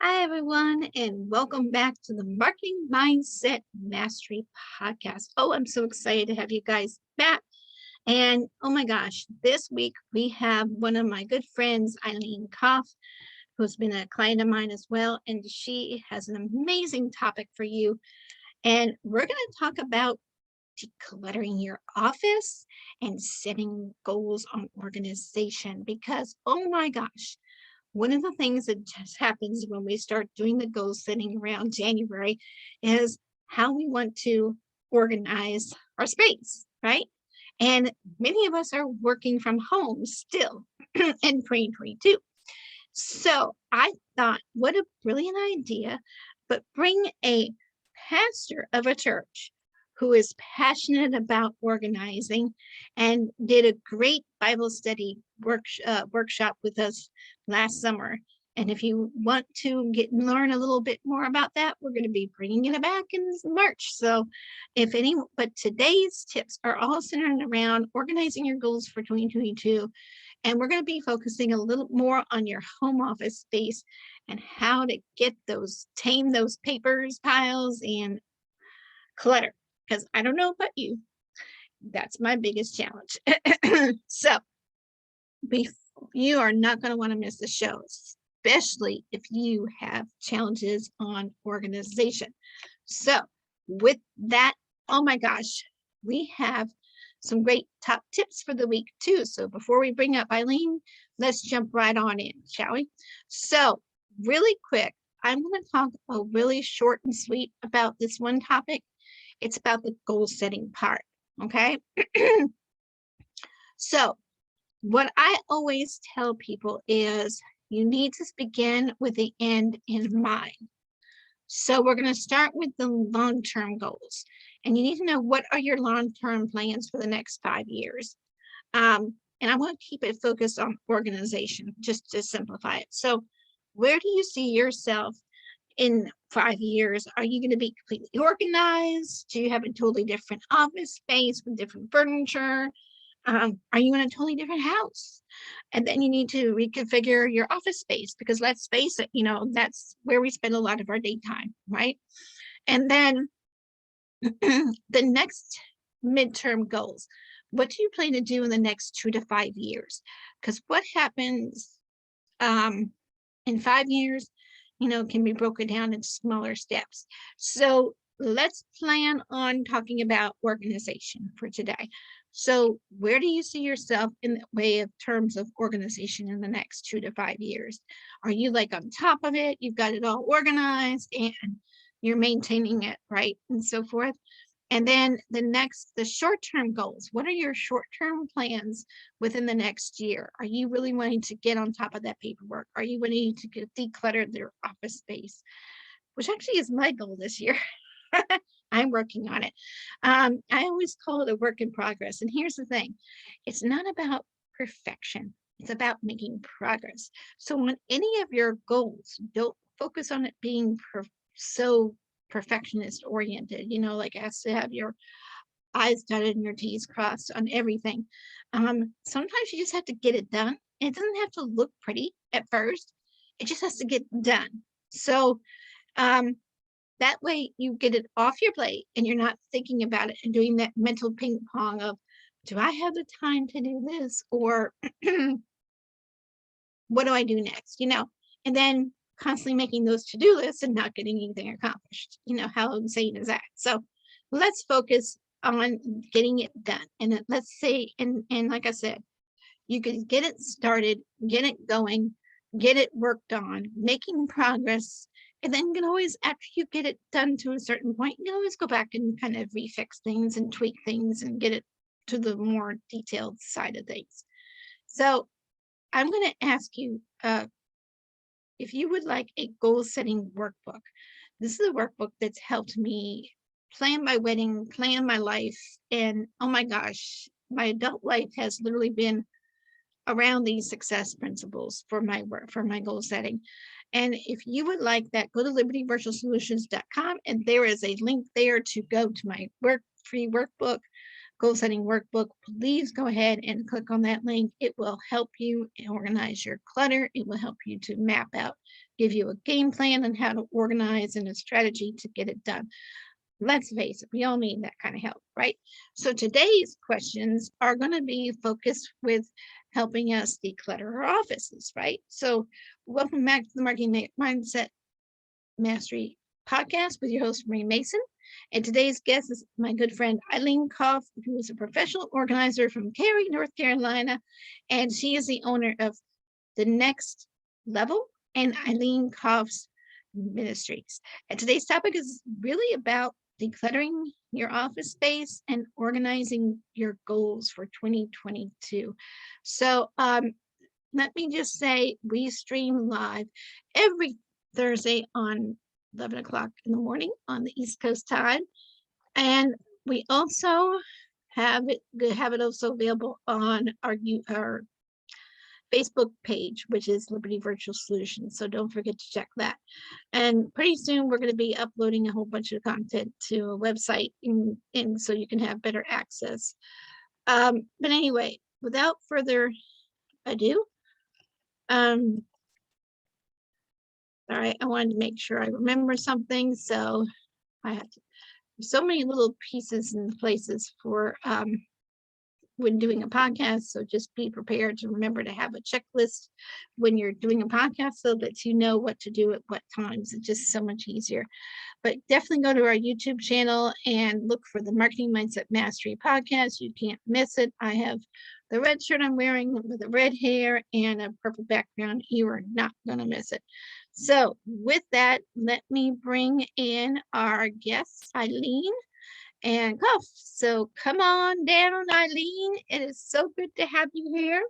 Hi, everyone, and welcome back to the Marketing Mindset Mastery Podcast. Oh, I'm so excited to have you guys back. And oh my gosh, this week we have one of my good friends, Eileen Koff, who's been a client of mine as well. And she has an amazing topic for you. And we're going to talk about decluttering your office and setting goals on organization because, oh my gosh, one of the things that just happens when we start doing the goal setting around January is how we want to organize our space, right? And many of us are working from home still in 2022. So I thought, what a brilliant idea, but bring a pastor of a church who is passionate about organizing and did a great Bible study workshop with us last summer. And if you want to learn a little bit more about that, we're going to be bringing it back in March. So but today's tips are all centered around organizing your goals for 2022. And we're going to be focusing a little more on your home office space and how to tame those papers, piles, and clutter. Because I don't know about you, that's my biggest challenge. So you are not going to want to miss the show, especially if you have challenges on organization. So with that, oh my gosh, we have some great top tips for the week too. So before we bring up Eileen, let's jump right on in, shall we? So really quick, I'm going to talk a really short and sweet about this one topic. It's about the goal setting part. Okay. So what I always tell people is you need to begin with the end in mind. So we're going to start with the long-term goals. And you need to know what are your long-term plans for the next 5 years. And I want to keep it focused on organization, just to simplify it. So where do you see yourself in 5 years? Are you going to be completely organized? Do you have a totally different office space with different furniture? Are you in a totally different house? And then you need to reconfigure your office space because let's face it, that's where we spend a lot of our daytime, right? And then the next midterm goals. What do you plan to do in the next 2 to 5 years? Because what happens in 5 years, can be broken down into smaller steps. So let's plan on talking about organization for today. So where do you see yourself in the way of terms of organization in the next 2 to 5 years? Are you like on top of it? You've got it all organized and you're maintaining it, right? And so forth. And then the short-term goals. What are your short-term plans within the next year? Are you really wanting to get on top of that paperwork? Are you wanting to declutter their office space? Which actually is my goal this year. I'm working on it. I always call it a work in progress. And here's the thing. It's not about perfection. It's about making progress. So on any of your goals, don't focus on it being so perfectionist oriented, like it has to have your I's dotted and your T's crossed on everything. Sometimes you just have to get it done. It doesn't have to look pretty at first. It just has to get done. So that way you get it off your plate and you're not thinking about it and doing that mental ping pong of, do I have the time to do this? Or what do I do next? And then constantly making those to-do lists and not getting anything accomplished. How insane is that? So let's focus on getting it done. And then let's say, and like I said, you can get it started, get it going, get it worked on, making progress. And then you can always, after you get it done to a certain point, you can always go back and kind of refix things and tweak things and get it to the more detailed side of things. So I'm going to ask you if you would like a goal setting workbook. This is a workbook that's helped me plan my wedding, plan my life. And oh my gosh, my adult life has literally been around these success principles for my work, for my goal setting. And if you would like that, go to libertyvirtualsolutions.com and there is a link there to go to my free workbook goal setting workbook, please go ahead and click on that link. It will help you organize your clutter. It will help you to map out, give you a game plan on how to organize and a strategy to get it done. Let's face it, we all need that kind of help, right? So today's questions are going to be focused with helping us declutter our offices, right? So welcome back to the Marketing Mindset Mastery Podcast with your host, Marie Mason. And today's guest is my good friend, Eileen Koff, who is a professional organizer from Cary, North Carolina. And she is the owner of The Next Level and Eileen Koff's Ministries. And today's topic is really about decluttering your office space and organizing your goals for 2022. So let me just say, we stream live every Thursday on 11 o'clock in the morning on the East Coast time. And we also have it also available on our Facebook page, which is Liberty Virtual Solutions. So don't forget to check that. And pretty soon we're going to be uploading a whole bunch of content to a website and so you can have better access. But anyway, without further ado, all right, I wanted to make sure I remember something. So I had so many little pieces and places for when doing a podcast. So just be prepared to remember to have a checklist when you're doing a podcast so that you know what to do at what times. It's just so much easier. But definitely go to our YouTube channel and look for the Marketing Mindset Mastery Podcast. You can't miss it. I have the red shirt I'm wearing with the red hair and a purple background. You are not going to miss it. So with that, let me bring in our guest, Eileen and Koff. So come on down, Eileen. It is so good to have you here.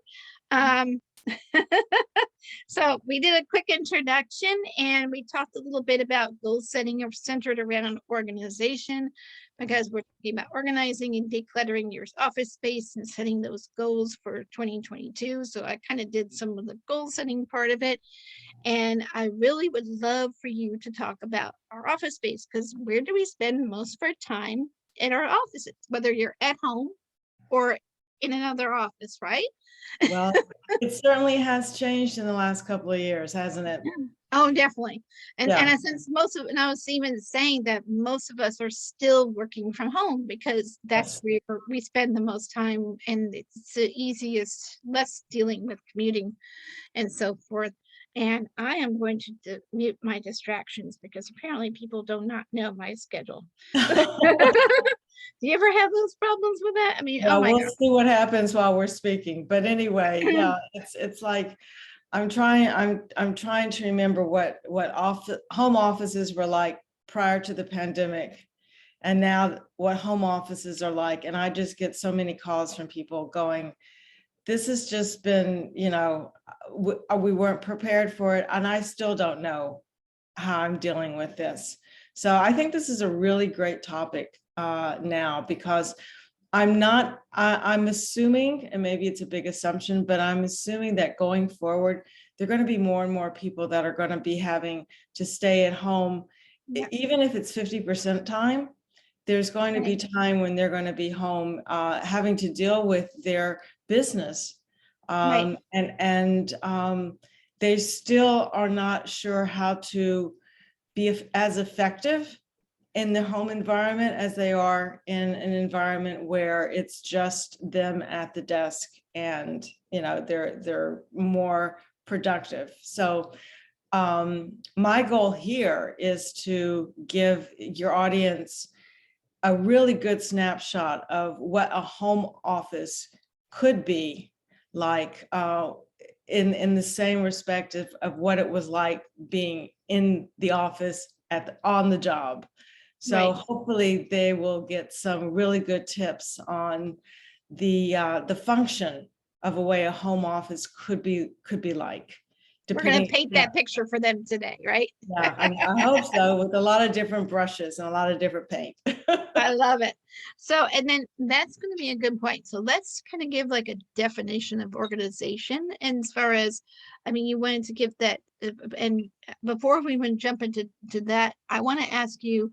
So we did a quick introduction and we talked a little bit about goal setting centered around organization, because we're talking about organizing and decluttering your office space and setting those goals for 2022. So I kind of did some of the goal setting part of it. And I really would love for you to talk about our office space, because where do we spend most of our time in our offices, whether you're at home or in another office, right? Well, it certainly has changed in the last couple of years, hasn't it? Oh, definitely. And Yeah. and since most of, and I was even saying that most of us are still working from home because that's Yes. where we spend the most time, and it's the easiest, less dealing with commuting and so forth. And I am going to mute my distractions because apparently people do not know my schedule. Do you ever have those problems with that? I mean, Yeah, oh my we'll God. see what happens while we're speaking. But anyway, yeah, it's like I'm trying to remember what home offices were like prior to the pandemic, and now what home offices are like. And I just get so many calls from people going, this has just been, we weren't prepared for it, and I still don't know how I'm dealing with this. So I think this is a really great topic now, because I'm assuming, and maybe it's a big assumption, but I'm assuming that going forward, there are going to be more and more people that are going to be having to stay at home, even if it's 50% time. There's going to be time when they're going to be home having to deal with their business. And they still are not sure how to be as effective in the home environment as they are in an environment where it's just them at the desk, and they're more productive. So my goal here is to give your audience a really good snapshot of what a home office could be like, in the same respect of what it was like being in the office on the job. So hopefully they will get some really good tips on the function of a way a home office could be like. We're going to paint that picture for them today, right? Yeah, I hope so, with a lot of different brushes and a lot of different paint. I love it. So, and then that's going to be a good point. So let's kind of give like a definition of organization. And as far as, I mean, you wanted to give that, and before we even jump into that, I want to ask you,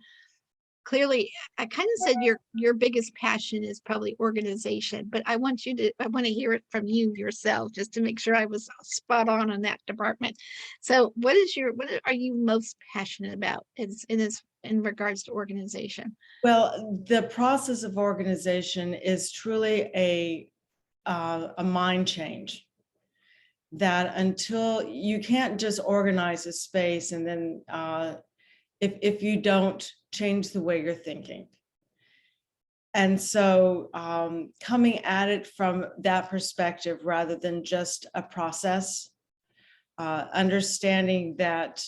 clearly, I kind of said your biggest passion is probably organization, but I want to hear it from you yourself, just to make sure I was spot on in that department. So what are you most passionate about in regards to organization? Well, the process of organization is truly a mind change. That until you can't just organize a space and then if you don't change the way you're thinking. And so coming at it from that perspective rather than just a process, understanding that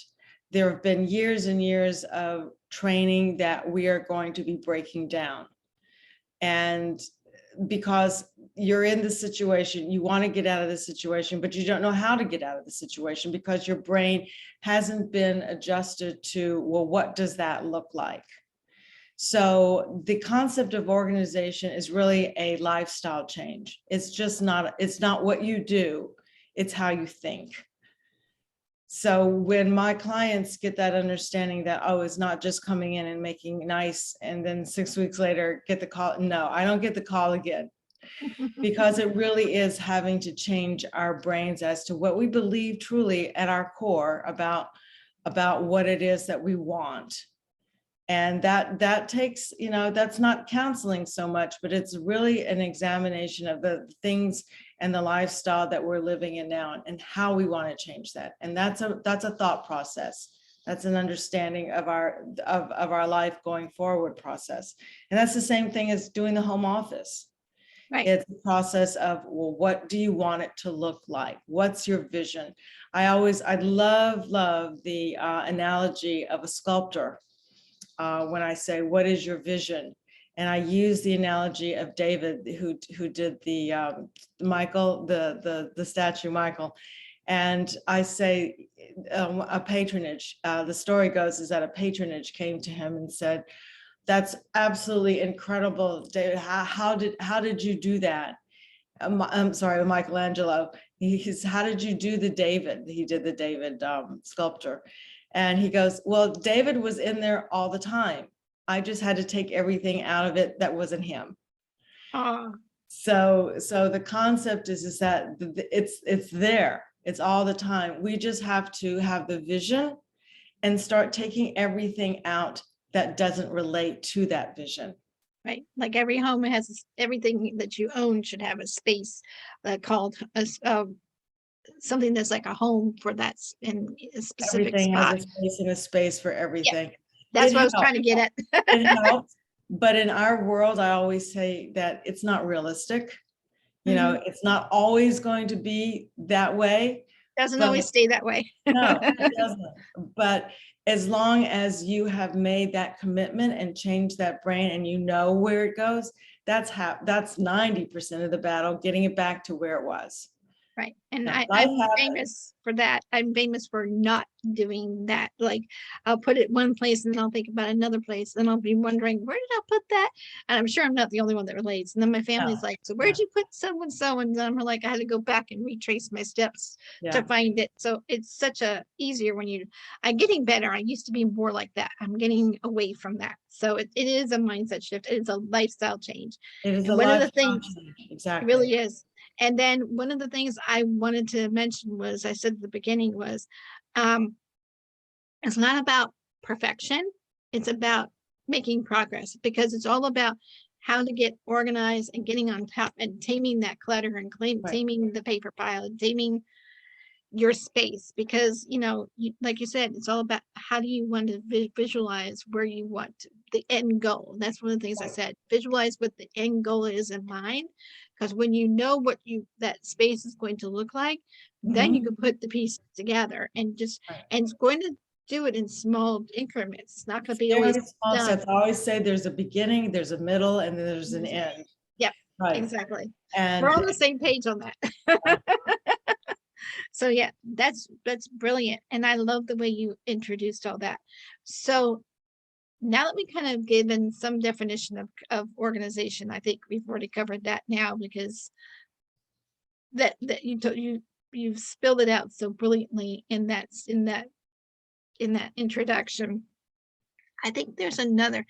there have been years and years of training that we are going to be breaking down. And because you're in the situation, you want to get out of the situation, but you don't know how to get out of the situation because your brain hasn't been adjusted to, well, what does that look like? So the concept of organization is really a lifestyle change. It's not what you do, it's how you think. So when my clients get that understanding that, oh, it's not just coming in and making nice and then 6 weeks later get the call. No, I don't get the call again, because it really is having to change our brains as to what we believe truly at our core about what it is that we want. And that takes, that's not counseling so much, but it's really an examination of the things and the lifestyle that we're living in now and how we want to change that. And that's a thought process. That's an understanding of our life going forward process. And that's the same thing as doing the home office. Right. It's a process of, well, what do you want it to look like? What's your vision? I love the analogy of a sculptor. When I say, what is your vision? And I use the analogy of David, who did the Michael, the statue Michael. And I say a patronage. The story goes is that a patronage came to him and said, that's absolutely incredible, David. How did you do that? I'm sorry, Michelangelo. How did you do the David? He did the David sculpture. And he goes, well, David was in there all the time. I just had to take everything out of it that wasn't him. So the concept is that it's there. It's all the time. We just have to have the vision and start taking everything out that doesn't relate to that vision. Right. Like every home has everything that you own should have a space called something that's like a home for that in a specific Everything spot. has a space and a space for everything. Yeah, that's what I was trying to get at. It helps. But in our world, I always say that it's not realistic. It's not always going to be that way. Doesn't always stay that way. No, it doesn't. But as long as you have made that commitment and changed that brain and you know where it goes, that's 90% of the battle, getting it back to where it was. Right. And I'm famous for that. I'm famous for not doing that. Like I'll put it one place and then I'll think about another place and I'll be wondering, where did I put that? And I'm sure I'm not the only one that relates. And then my family's like, so where'd you put so and so? And I'm like, I had to go back and retrace my steps to find it. So it's such a easier when I'm getting better. I used to be more like that. I'm getting away from that. So it is a mindset shift. It's a lifestyle change. It is and a one lifestyle of the things, change. Exactly. It really is. And then one of the things I wanted to mention was, I said at the beginning was, it's not about perfection. It's about making progress, because it's all about how to get organized and getting on top and taming that clutter and taming the paper pile and taming your space, because like you said, it's all about how do you want to visualize where you want the end goal. That's one of the things I said, visualize what the end goal is in mind, because when you know what that space is going to look like, then you can put the pieces together and and it's going to do it in small increments. It's not going to be always small steps. I always say there's a beginning, there's a middle, and then there's an end. Yep, right. Exactly. And we're on the same page on that. So yeah, that's brilliant. And I love the way you introduced all that. So now that we kind of given some definition of organization, I think we've already covered that now, because that you've spilled it out so brilliantly in that introduction. I think there's another.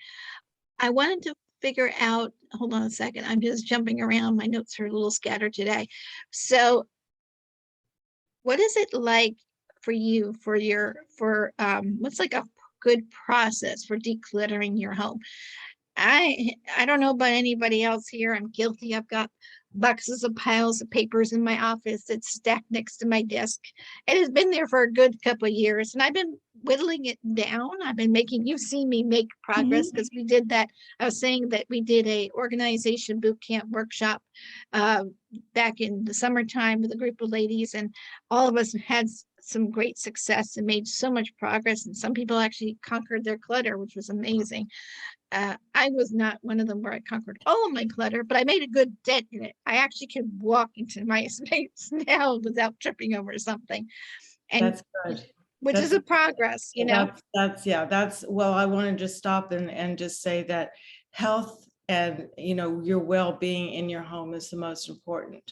I wanted to figure out, hold on a second. I'm just jumping around. My notes are a little scattered today. So what is it like for you what's like a good process for decluttering your home? I don't know about anybody else here. I'm guilty. I've got boxes of piles of papers in my office that's stacked next to my desk. It has been there for a good couple of years, and I've been whittling it down. I've been making you see me make progress because we did that. I was saying that we did a organization boot camp workshop uh, back in the summertime with a group of ladies, and all of us had some great success and made so much progress. And some people actually conquered their clutter, which was amazing. I was not one of them where I conquered all of my clutter, but I made a good dent in it. I actually can walk into my space now without tripping over something, and That's good. which is That's a progress, you know. that's well, I want to just stop and just say that health and your well-being in your home is the most important.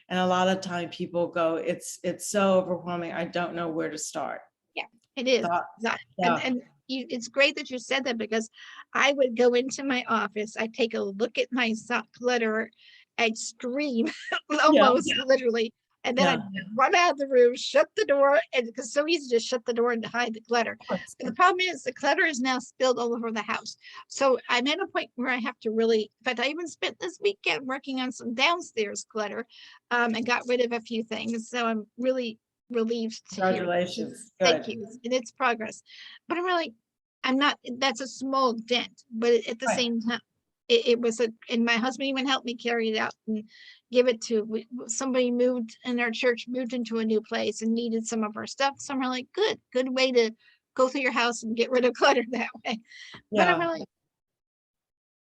And a lot of time people go, it's so overwhelming, I don't know where to start. Yeah, it is. So, And yeah. it's great that you said that, because I would go into my office, I take a look at my clutter, I'd scream Yeah. almost literally, and then Yeah. I'd run out of the room, shut the door, and because it's so easy to shut the door and to hide the clutter. But the problem is the clutter is now spilled all over the house. So I'm at a point where I have to really, in fact, I even spent this weekend working on some downstairs clutter, and got rid of a few things. So I'm really relieved to hear. Congratulations. Thank Good. you. And it's progress. But I'm not, that's a small dent, but at the Right. same time, it was and my husband even helped me carry it out and give it to, somebody moved in our church, moved into a new place and needed some of our stuff. So I'm really good way to go through your house and get rid of clutter that way. But I'm Yeah. really,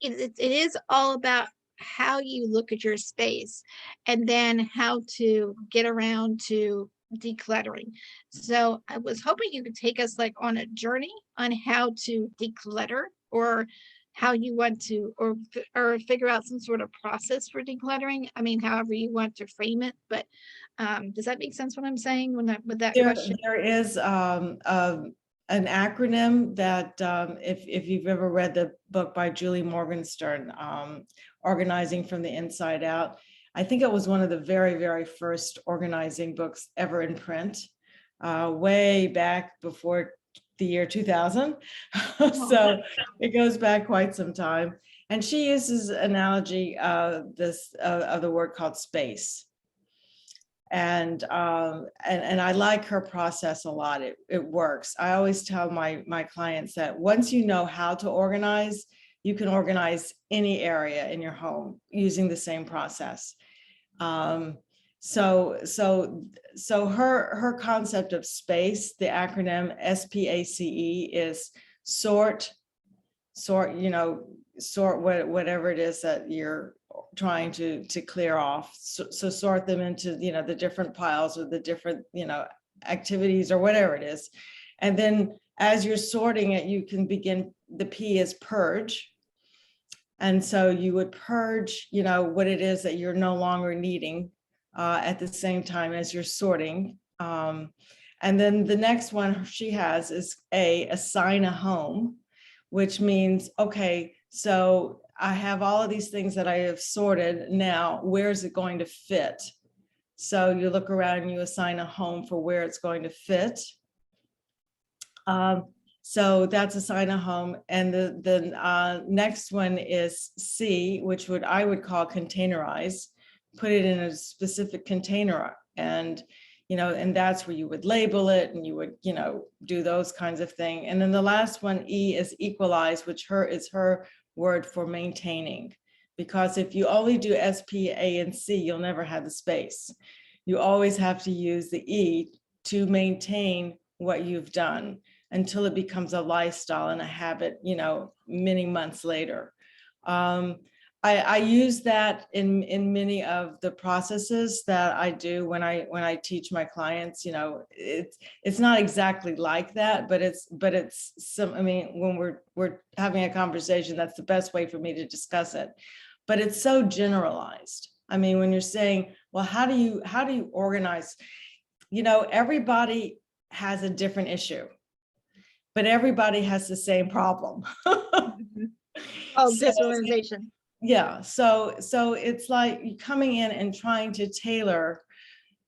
it is all about how you look at your space and then how to get around to decluttering. So I was hoping you could take us like on a journey on how to declutter, or how you want to, or figure out some sort of process for decluttering. I mean, however you want to frame it, but does that make sense what I'm saying with that question? There is an acronym that if you've ever read the book by Julie Morgenstern, Organizing from the Inside Out, I think it was one of the very, very first organizing books ever in print, way back before the year 2000. So it goes back quite some time. And she uses analogy of the word called space. And I like her process a lot. It works. I always tell my clients that once you know how to organize, you can organize any area in your home using the same process. So her concept of space, the acronym SPACE, is sort, whatever it is that you're trying to clear off. So sort them into, the different piles or the different, activities or whatever it is. And then as you're sorting it, you can begin, the P is purge. And so you would purge, what it is that you're no longer needing at the same time as you're sorting. And then the next one she has is assign a home, which means, okay, so I have all of these things that I have sorted. Now, where is it going to fit? So you look around and you assign a home for where it's going to fit. So that's assign a home. And the next one is C, which I would call containerize, put it in a specific container. And that's where you would label it and you would, do those kinds of things. And then the last one, E, is equalize, which is her word for maintaining. Because if you only do S, P, A, and C, you'll never have the space. You always have to use the E to maintain what you've done until it becomes a lifestyle and a habit, many months later. I use that in many of the processes that I do when I teach my clients. It's not exactly like that, but it's some. I mean, when we're having a conversation, that's the best way for me to discuss it. But it's so generalized. I mean, when you're saying, well, how do you organize? Everybody has a different issue. but everybody has the same problem. Mhm. Oh, So, disorganization. yeah, so it's like you coming in and trying to tailor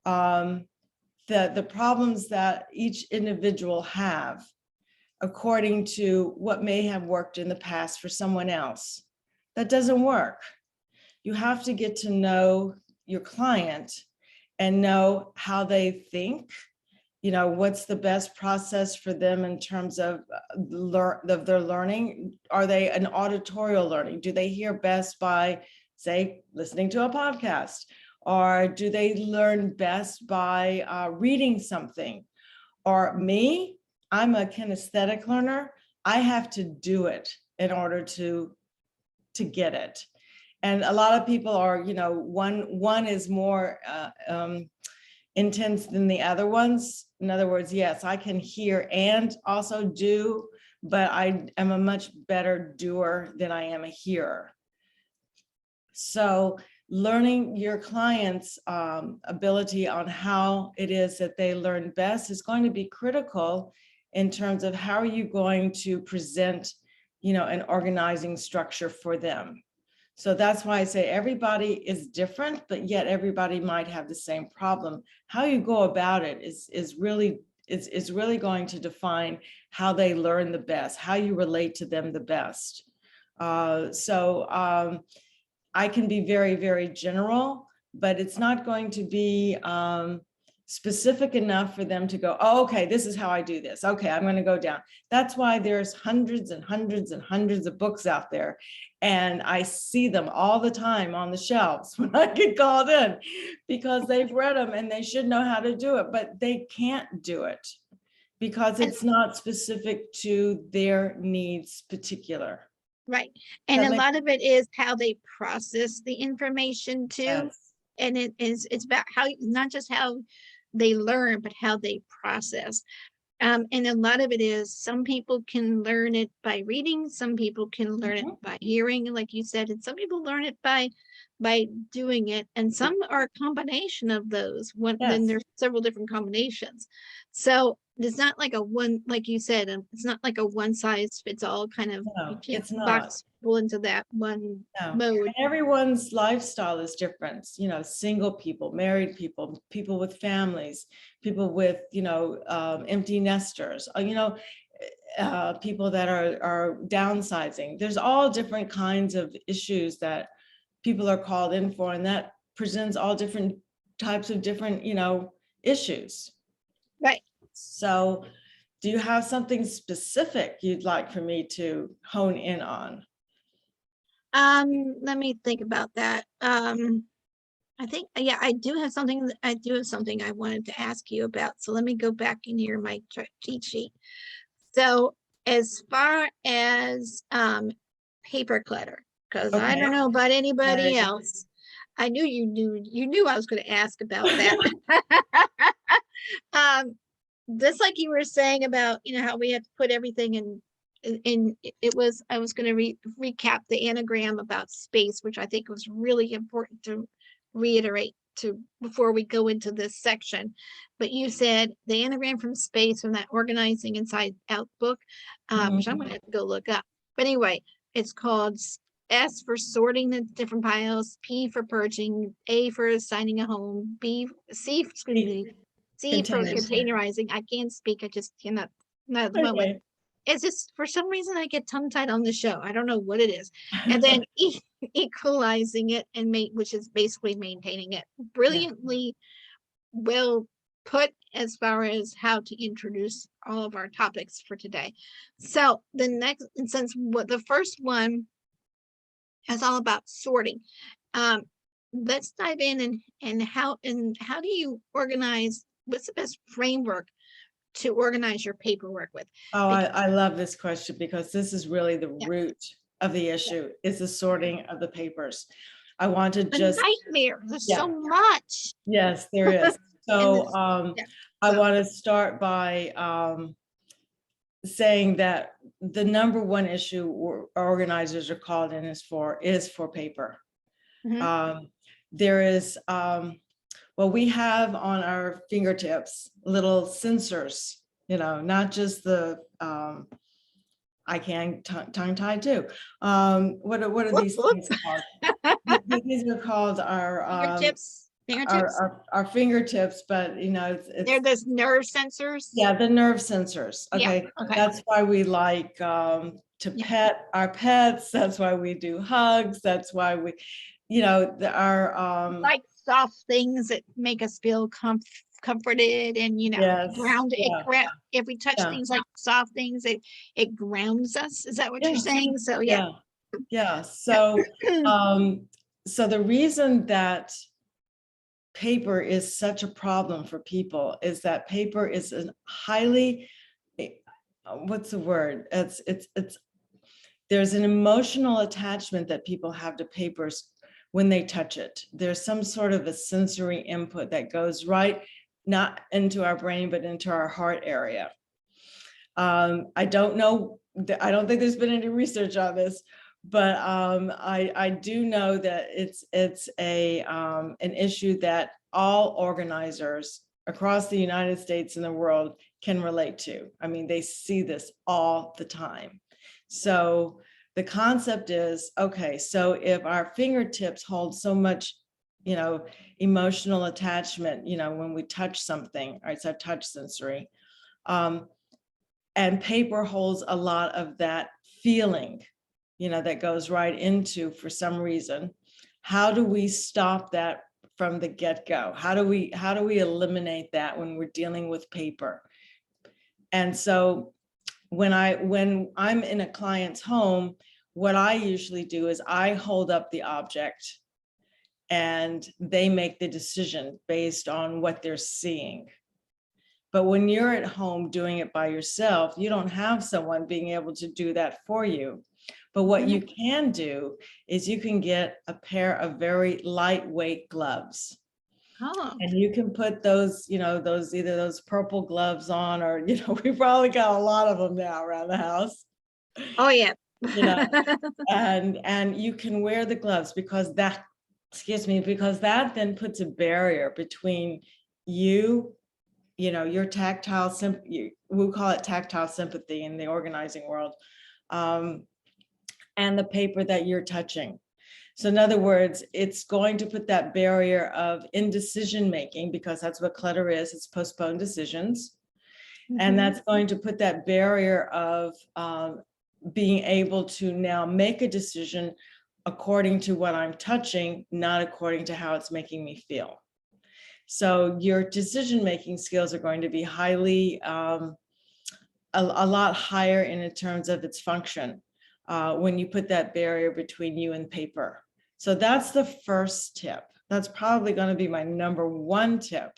the problems that each individual have according to what may have worked in the past for someone else. That doesn't work. You have to get to know your client and know how they think, what's the best process for them in terms of their learning. Are they an auditorial learning? Do they hear best by, say, listening to a podcast? Or do they learn best by reading something? Or me, I'm a kinesthetic learner. I have to do it in order to get it. And a lot of people are, one is more intense than the other ones. In other words, yes, I can hear and also do, but I am a much better doer than I am a hearer. So learning your client's ability on how it is that they learn best is going to be critical in terms of how are you going to present, an organizing structure for them. So that's why I say everybody is different, but yet everybody might have the same problem. How you go about it is really going to define how they learn the best, how you relate to them the best. I can be very, very general, but it's not going to be specific enough for them to go, oh, okay, this is how I do this. Okay, I'm going to go down. That's why there's hundreds and hundreds and hundreds of books out there. And I see them all the time on the shelves when I get called in because they've read them and they should know how to do it, but they can't do it because it's not specific to their needs particular. Right. And a lot of it is how they process the information too. Yes. And it's about how, not just how they learn, but how they process. And a lot of it is some people can learn it by reading, some people can learn it by hearing, like you said, and some people learn it by doing it, and some are a combination of those. Then there's several different combinations. So it's not like a one, like you said, it's not like a one size fits all kind of. You can't box people into that one mode. And everyone's lifestyle is different. Single people, married people, people with families, people with empty nesters. People that are downsizing. There's all different kinds of issues that people are called in for, and that presents all different types of different issues. Right. So do you have something specific you'd like for me to hone in on? Let me think about that. I think, yeah, I do have something I wanted to ask you about. So let me go back in here, my cheat sheet. So as far as paper clutter, because I don't know about anybody else. I knew you knew I was going to ask about that. Just like you were saying about, how we had to put everything in I was going to recap the anagram about space, which I think was really important to reiterate before we go into this section. But you said the anagram from space, from that organizing inside out book, which I'm going to have to go look up. But anyway, it's called S for sorting the different piles, P for purging, A for assigning a home, C for containerizing. I can't speak. I just cannot. Not at the moment. It's just, for some reason, I get tongue tied on the show. I don't know what it is. And then equalizing it which is basically maintaining it. Brilliantly well put as far as how to introduce all of our topics for today. So the next, and since the first one is all about sorting, let's dive in and how do you organize? What's the best framework to organize your paperwork with? Oh, I love this question because this is really the root of the issue, is the sorting of the papers. I want to just nightmare. There's so much. Yes, there is. So I want to start by saying that the number one issue organizers are called in is for paper. There is we have on our fingertips little sensors not just the, I can tongue tied too. What are these things called? These are called Fingertips. Fingertips. our fingertips, but They're those nerve sensors. yeah, the nerve sensors. Okay. Yeah. Okay. That's why we like to Yeah. pet our pets. That's why we do hugs. That's why we, our Like soft things that make us feel comforted and yes, grounded. yeah, If we touch yeah, things like soft things, it grounds us. Is that what you're yeah, saying? So yeah. yeah. So the reason that paper is such a problem for people is that paper is a highly, what's the word? It's there's an emotional attachment that people have to papers when they touch it. There's some sort of a sensory input that goes right, not into our brain, but into our heart area. I don't know, I don't think there's been any research on this, but I do know that it's an issue that all organizers across the United States and the world can relate to. I mean, they see this all the time. So the concept is, okay, so if our fingertips hold so much, emotional attachment, when we touch something, right? So touch sensory, and paper holds a lot of that feeling, that goes right into, for some reason, how do we stop that from the get-go? How do we eliminate that when we're dealing with paper? And so when I'm in a client's home, what I usually do is I hold up the object and they make the decision based on what they're seeing. But when you're at home doing it by yourself, you don't have someone being able to do that for you. But what you can do is you can get a pair of very lightweight gloves. Oh. And you can put those, either those purple gloves on, or, we probably got a lot of them now around the house. Oh yeah. And you can wear the gloves because that then puts a barrier between you, your tactile sympathy, we call it tactile sympathy in the organizing world, and the paper that you're touching. So in other words, it's going to put that barrier of indecision making, because that's what clutter is. It's postponed decisions. And that's going to put that barrier of being able to now make a decision according to what I'm touching, not according to how it's making me feel. So your decision-making skills are going to be highly, a lot higher in terms of its function when you put that barrier between you and paper. So that's the first tip. That's probably going to be my number one tip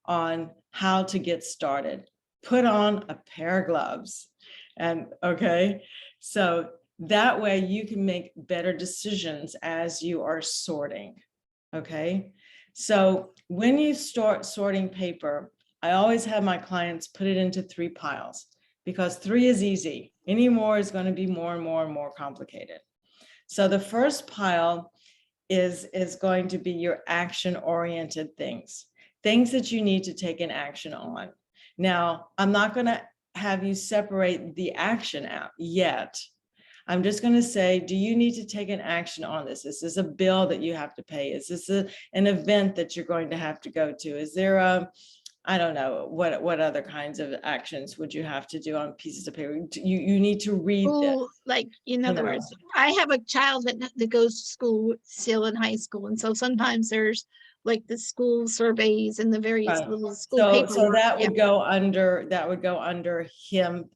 on how to get started. Put on a pair of gloves. And okay, so that way you can make better decisions as you are sorting. Okay. So when you start sorting paper, I always have my clients put it into 3 piles, because 3 is easy. Any more is going to be more and more and more complicated. So the first pile is going to be your action-oriented things that you need to take an action on. Now, I'm not going to have you separate the action out yet. I'm just going to say, do you need to take an action on this? Is this a bill that you have to pay? Is this an event that you're going to have to go to? Is there I don't know, what other kinds of actions would you have to do on pieces of paper? You need to read this. Like, in other words, I have a child that goes to school still in high school. And so sometimes there's like the school surveys and the various little school papers. So that would go under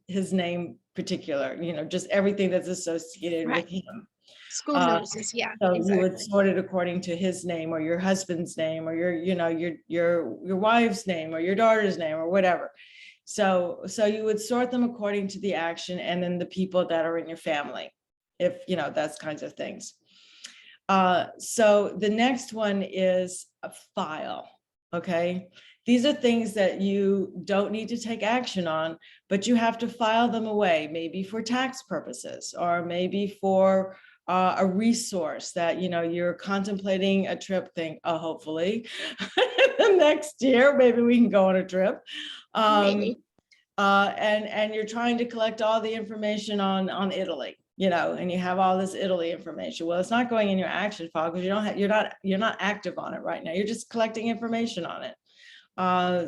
his name particular, just everything that's associated with him. School notices, yeah. So you would sort it according to his name, or your husband's name, or your wife's name, or your daughter's name, or whatever. So you would sort them according to the action, and then the people that are in your family, if that's kinds of things. So the next one is a file. Okay. These are things that you don't need to take action on, but you have to file them away, maybe for tax purposes, or maybe for a resource that, you're contemplating a trip, hopefully the next year, maybe we can go on a trip. and you're trying to collect all the information on Italy, and you have all this Italy information. Well, it's not going in your action file because you're not active on it right now. You're just collecting information on it.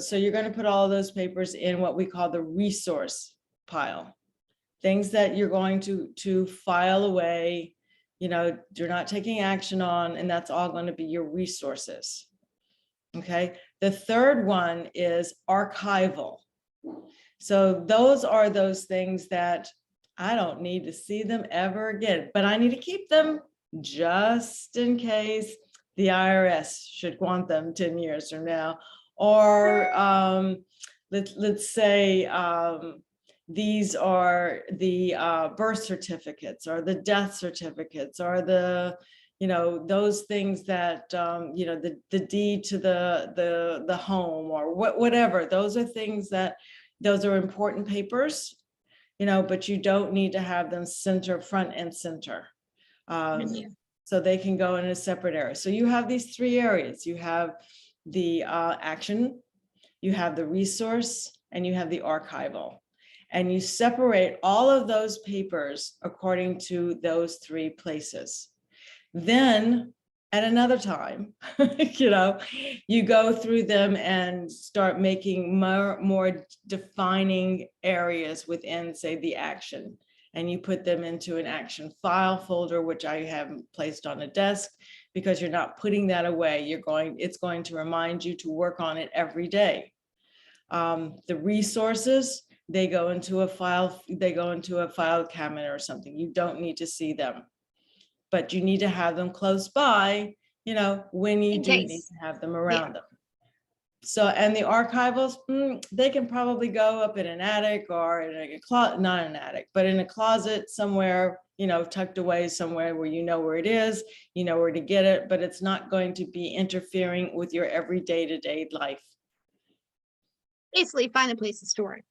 So you're going to put all of those papers in what we call the resource pile, things that you're going to file away, you're not taking action on, and that's all going to be your resources. Okay. The third one is archival. So those are those things that I don't need to see them ever again, but I need to keep them just in case the IRS should want them 10 years from now. Or let's say these are the birth certificates or the death certificates or those things that the deed to the home or whatever. Those are things those are important papers, but you don't need to have them front and center. So they can go in a separate area. So you have these three areas. You have the action, you have the resource, and you have the archival. And you separate all of those papers according to those three places. Then at another time, you go through them and start making more defining areas within, say, the action. And you put them into an action file folder, which I have placed on a desk, because you're not putting that away. It's going to remind you to work on it every day. The resources, they go into a file cabinet or something. You don't need to see them, but you need to have them close by, when you do need to have them around them. So, and the archivals, they can probably go up in an attic or in a closet, not an attic, but in a closet somewhere, tucked away somewhere where you know where it is, you know where to get it, but it's not going to be interfering with your every day-to-day life. Basically find a place to store it,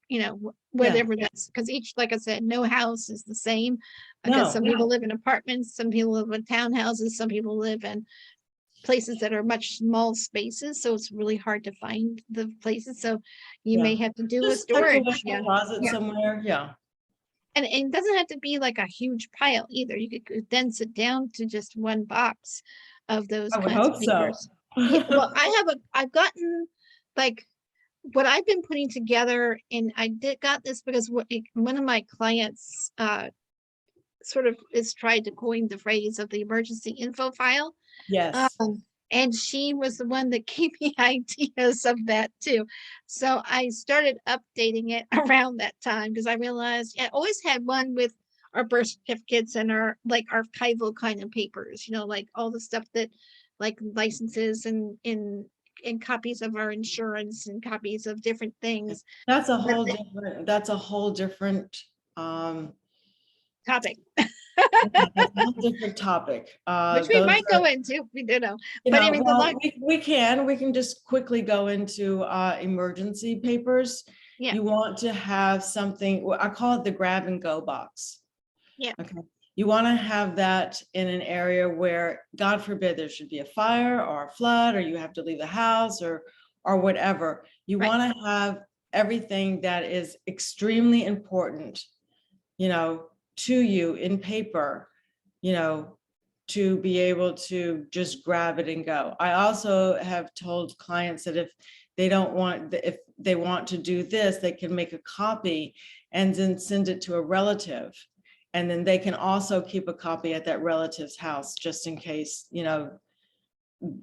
whatever that's, because like I said, no house is the same, because some people live in apartments, some people live in townhouses, some people live in places that are much small spaces, so it's really hard to find the places. So you may have to do a storage closet somewhere. And it doesn't have to be like a huge pile either. You could condense it down to just one box of those kinds of papers. Well, I've gotten like what I've been putting together, and I got this because one of my clients sort of has tried to coin the phrase of the emergency info file. Yes. And she was the one that gave me ideas of that too. So I started updating it around that time because I realized I always had one with our birth certificates and our like archival kind of papers, like all the stuff that like licenses and copies of our insurance and copies of different things. That's a whole different topic. That's a whole different topic. Which we might go into, but I mean, we can just quickly go into emergency papers. Yeah. You want to have something, I call it the grab and go box. Yeah. Okay. You want to have that in an area where, God forbid, there should be a fire or a flood, or you have to leave the house or whatever. You want to have everything that is extremely important, to you in paper, to be able to just grab it and go. I also have told clients that if they want to do this, they can make a copy and then send it to a relative. And then they can also keep a copy at that relative's house just in case,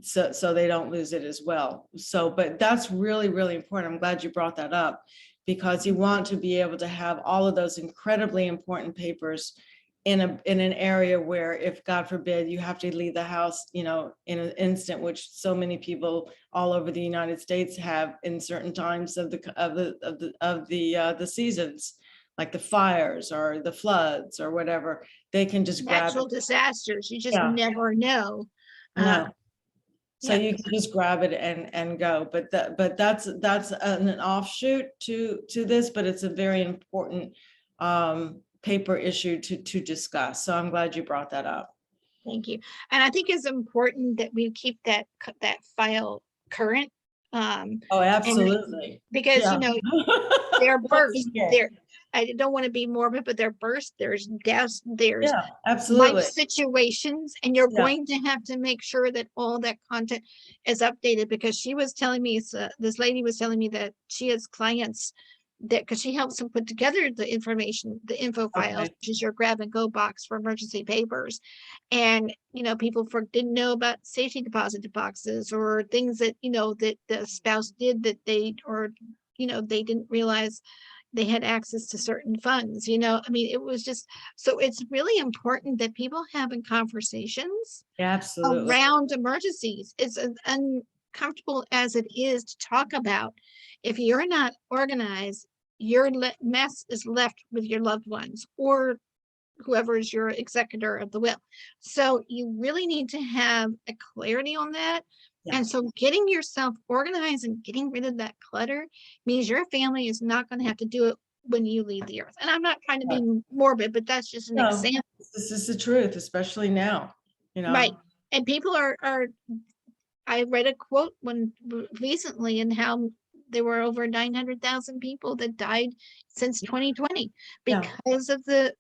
so they don't lose it as well. So, but that's really, really important. I'm glad you brought that up, because you want to be able to have all of those incredibly important papers in an area where, if God forbid, you have to leave the house, in an instant, which so many people all over the United States have in certain times of the seasons, like the fires or the floods or whatever. They can just grab natural disasters. You just never know. So you can just grab it and go. But that's an offshoot to this, but it's a very important paper issue to discuss. So I'm glad you brought that up. Thank you. And I think it's important that we keep that file current. Oh, And absolutely. because, Yeah. they're Don't burst. forget. I don't want to be morbid, but they're burst. There's deaths. There's Yeah, life absolutely. situations, and you're Yeah. going to have to make sure that all that content is updated, because she was telling me, this lady was telling me that she has clients that, because she helps them put together the information, the info files, Okay. which is your grab and go box for emergency papers. And people didn't know about safety deposit boxes, or things that that the spouse did, that they, or they didn't realize they had access to certain funds. I mean, it was just, so it's really important that people having conversations Yeah, absolutely. around emergencies. It's as uncomfortable as it is to talk about. If you're not organized, your mess is left with your loved ones, or whoever is your executor of the will. So you really need to have a clarity on that. Yeah. And so getting yourself organized and getting rid of that clutter means your family is not going to have to do it when you leave the earth. And I'm not trying to Right. be morbid, but that's just an No, example. this is the truth, especially now, Right. And people are I read a quote recently, and how there were over 900,000 people that died since 2020 Yeah. because of the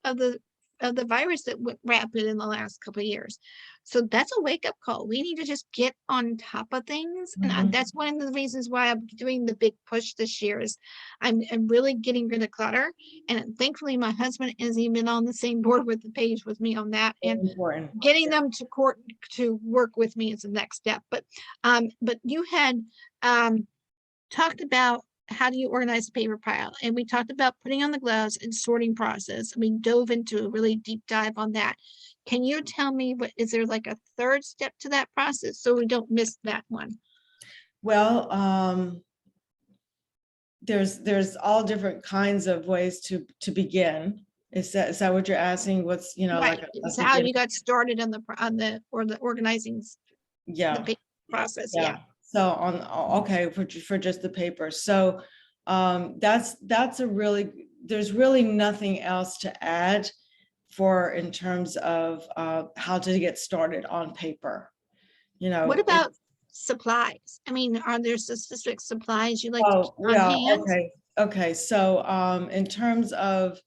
virus that went rapid in the last couple of years. So that's a wake up call. We need to just get on top of things, and Mhm. that's one of the reasons why I'm doing the big push this year. Is I'm really getting rid of clutter, and thankfully my husband is even on the same board with the page with me on that, Very and important. getting them to court to work with me is the next step. But you had talked about how do you organize the paper pile, and we talked about putting on the gloves and sorting process. We dove into a really deep dive on that. Can you tell me, what is there, like a third step to that process, so we don't miss that one? Well, there's all different kinds of ways to begin. Is that what you're asking? What's, Right, like a it's how beginning? you got started on the organizing the Yeah. paper process. Yeah. Yeah. So okay, for just the paper. So that's a really, there's really nothing else to add in terms of how to get started on paper. What It, about supplies? I mean, are there specific supplies you like to keep oh, on yeah, hand? okay. Okay. So in terms of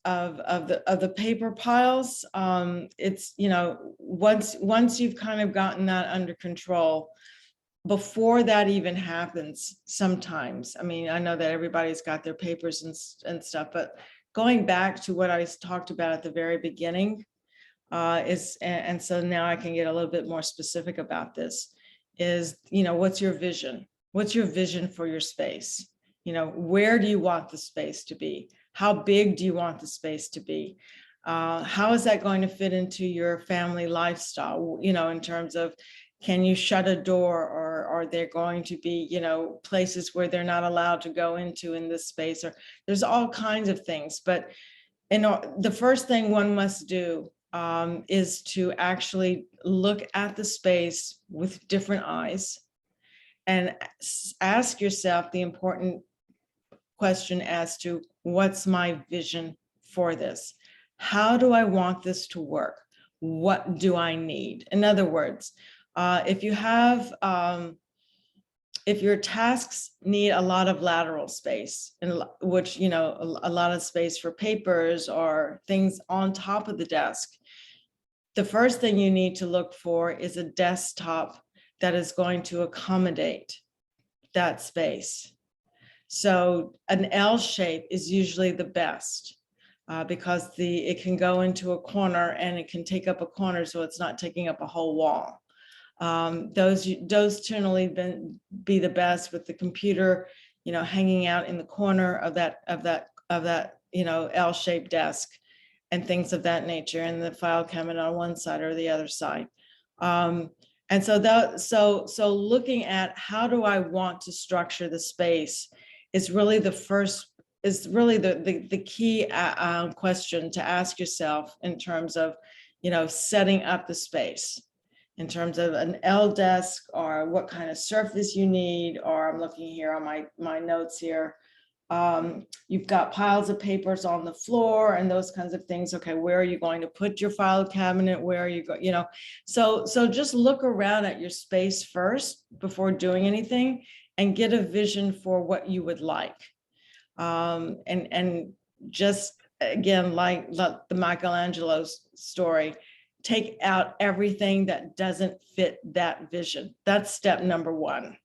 the paper piles, it's, once you've kind of gotten that under control, before that even happens, sometimes, I mean, I know that everybody's got their papers and stuff, but going back to what I talked about at the very beginning, and so now I can get a little bit more specific about this, is, what's your vision? What's your vision for your space? Where do you want the space to be? How big do you want the space to be? How is that going to fit into your family lifestyle? In terms of, can you shut a door, or are there going to be, places where they're not allowed to go into in this space? Or there's all kinds of things. But the first thing one must do is to actually look at the space with different eyes and ask yourself the important question as to, what's my vision for this? How do I want this to work? What do I need? In other words, if your tasks need a lot of lateral space, and which, a lot of space for papers or things on top of the desk, the first thing you need to look for is a desktop that is going to accommodate that space. So an L shape is usually the best, because it can go into a corner and it can take up a corner, so it's not taking up a whole wall. Those generally be the best, with the computer, hanging out in the corner of that L-shaped desk, and things of that nature, and the file cabinet on one side or the other side. And so looking at, how do I want to structure the space, is really the key question to ask yourself, in terms of, setting up the space, in terms of an L desk, or what kind of surface you need. Or I'm looking here on my notes here. You've got piles of papers on the floor and those kinds of things. Okay, where are you going to put your file cabinet? Where are you going? You know, so just look around at your space first before doing anything and get a vision for what you would like. And just again, like the Michelangelo's story, take out everything that doesn't fit that vision. That's step number one.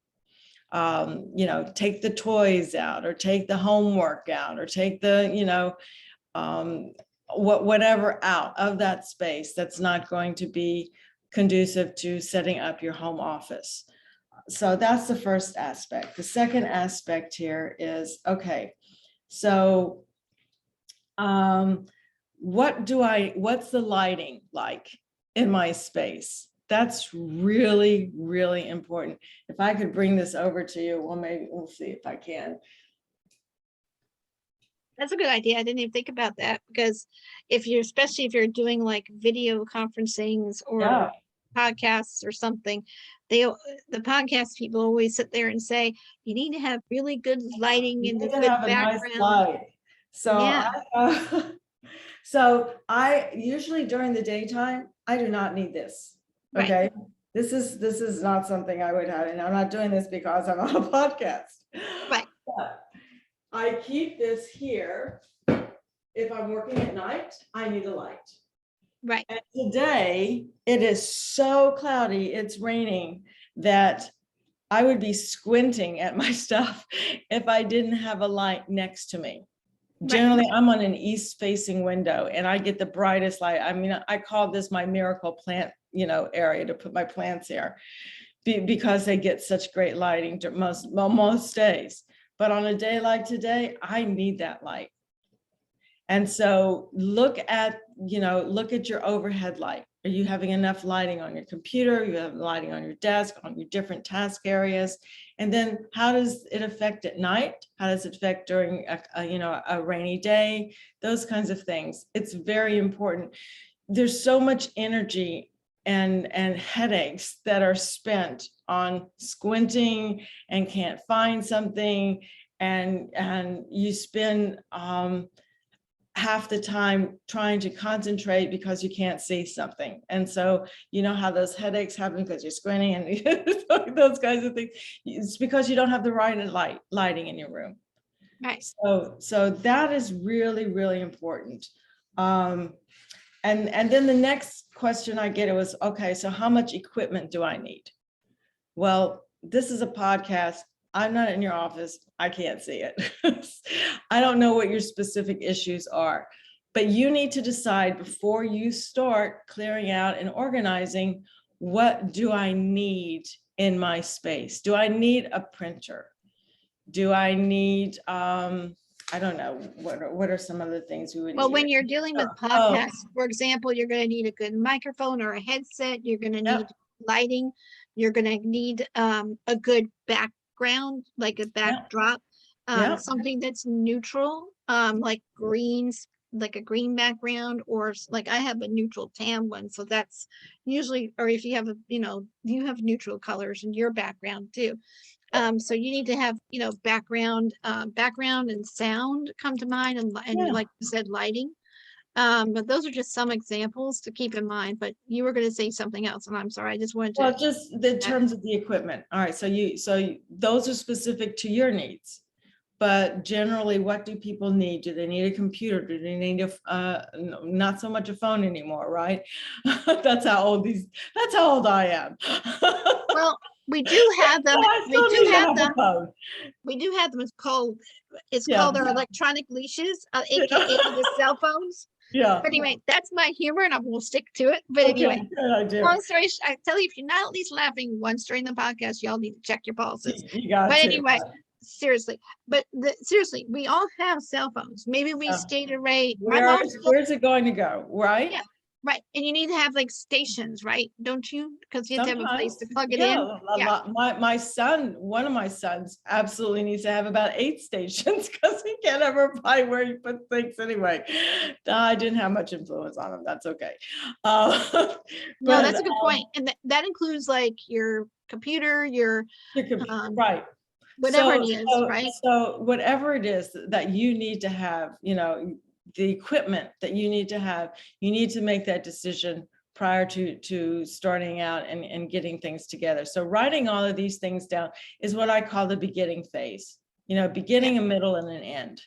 You know, take the toys out, or take the homework out, or take the, you know, whatever out of that space that's not going to be conducive to setting up your home office. So that's the first aspect. The second aspect here is, okay, so what's the lighting like in my space? That's really, really important. If I could bring this over to you, well, maybe we'll see if I can. That's a good idea. I didn't even think about that, because especially if you're doing like video conferencings or podcasts or something, the podcast people always sit there and say, you need to have really good lighting and a good background. Nice light. So yeah. So I usually during the daytime, I do not need this. Okay. Right. This is not something I would have, and I'm not doing this because I'm on a podcast. Right. But I keep this here. If I'm working at night, I need a light. Right. And today it is so cloudy, it's raining, that I would be squinting at my stuff if I didn't have a light next to me. Generally, I'm on an east facing window and I get the brightest light. I mean, I call this my miracle plant, you know, area to put my plants here, because they get such great lighting most days. But on a day like today, I need that light. And so look at your overhead light. Are you having enough lighting on your computer? You have lighting on your desk, on your different task areas? And then how does it affect at night? How does it affect during a rainy day? Those kinds of things. It's very important. There's so much energy and headaches that are spent on squinting and can't find something, and you spend half the time trying to concentrate because you can't see something. And so you know how those headaches happen because you're squinting and those kinds of things. It's because you don't have the right lighting in your room. Right. So that is really, really important. And then the next question I get was, okay, so how much equipment do I need? Well, this is a podcast. I'm not in your office. I can't see it. I don't know what your specific issues are, but you need to decide before you start clearing out and organizing, what do I need in my space? Do I need a printer? Do I need, I don't know, what are some of the things we would need? Well, when you're dealing with podcasts, for example, you're going to need a good microphone or a headset. You're going to need lighting. You're going to need a good background, like a backdrop, something that's neutral, like greens, like a green background, or like I have a neutral tan one. So that's usually, or if you have you have neutral colors in your background too. So you need to have, background and sound come to mind, and like you said, lighting. But those are just some examples to keep in mind. But you were going to say something else, and I'm sorry, I just wanted to. Well, just the terms of the equipment. All right, so those are specific to your needs. But generally, what do people need? Do they need a computer? Do they need not so much a phone anymore, right? That's how old I am. Well, we do have them. We do have them. It's called their electronic leashes, aka the cell phones. Yeah. But anyway, that's my humor, and I will stick to it. But anyway, long story, I tell you, if you're not at least laughing once during the podcast, y'all need to check your pulses. Anyway, seriously, seriously, we all have cell phones. Maybe we stayed array. Where's it going to go? Right. Yeah. Right. And you need to have like stations, right? Don't you? Because you have to have a place to plug it in. My son, one of my sons absolutely needs to have about 8 stations because he can't ever find where he puts things anyway. I didn't have much influence on him. That's okay. No, that's a good point. And that includes like your computer, your right. whatever it is, right? So whatever it is that you need to have, the equipment that you need to have, you need to make that decision prior to starting out and getting things together. So writing all of these things down is what I call the beginning phase, beginning, a middle, and an end.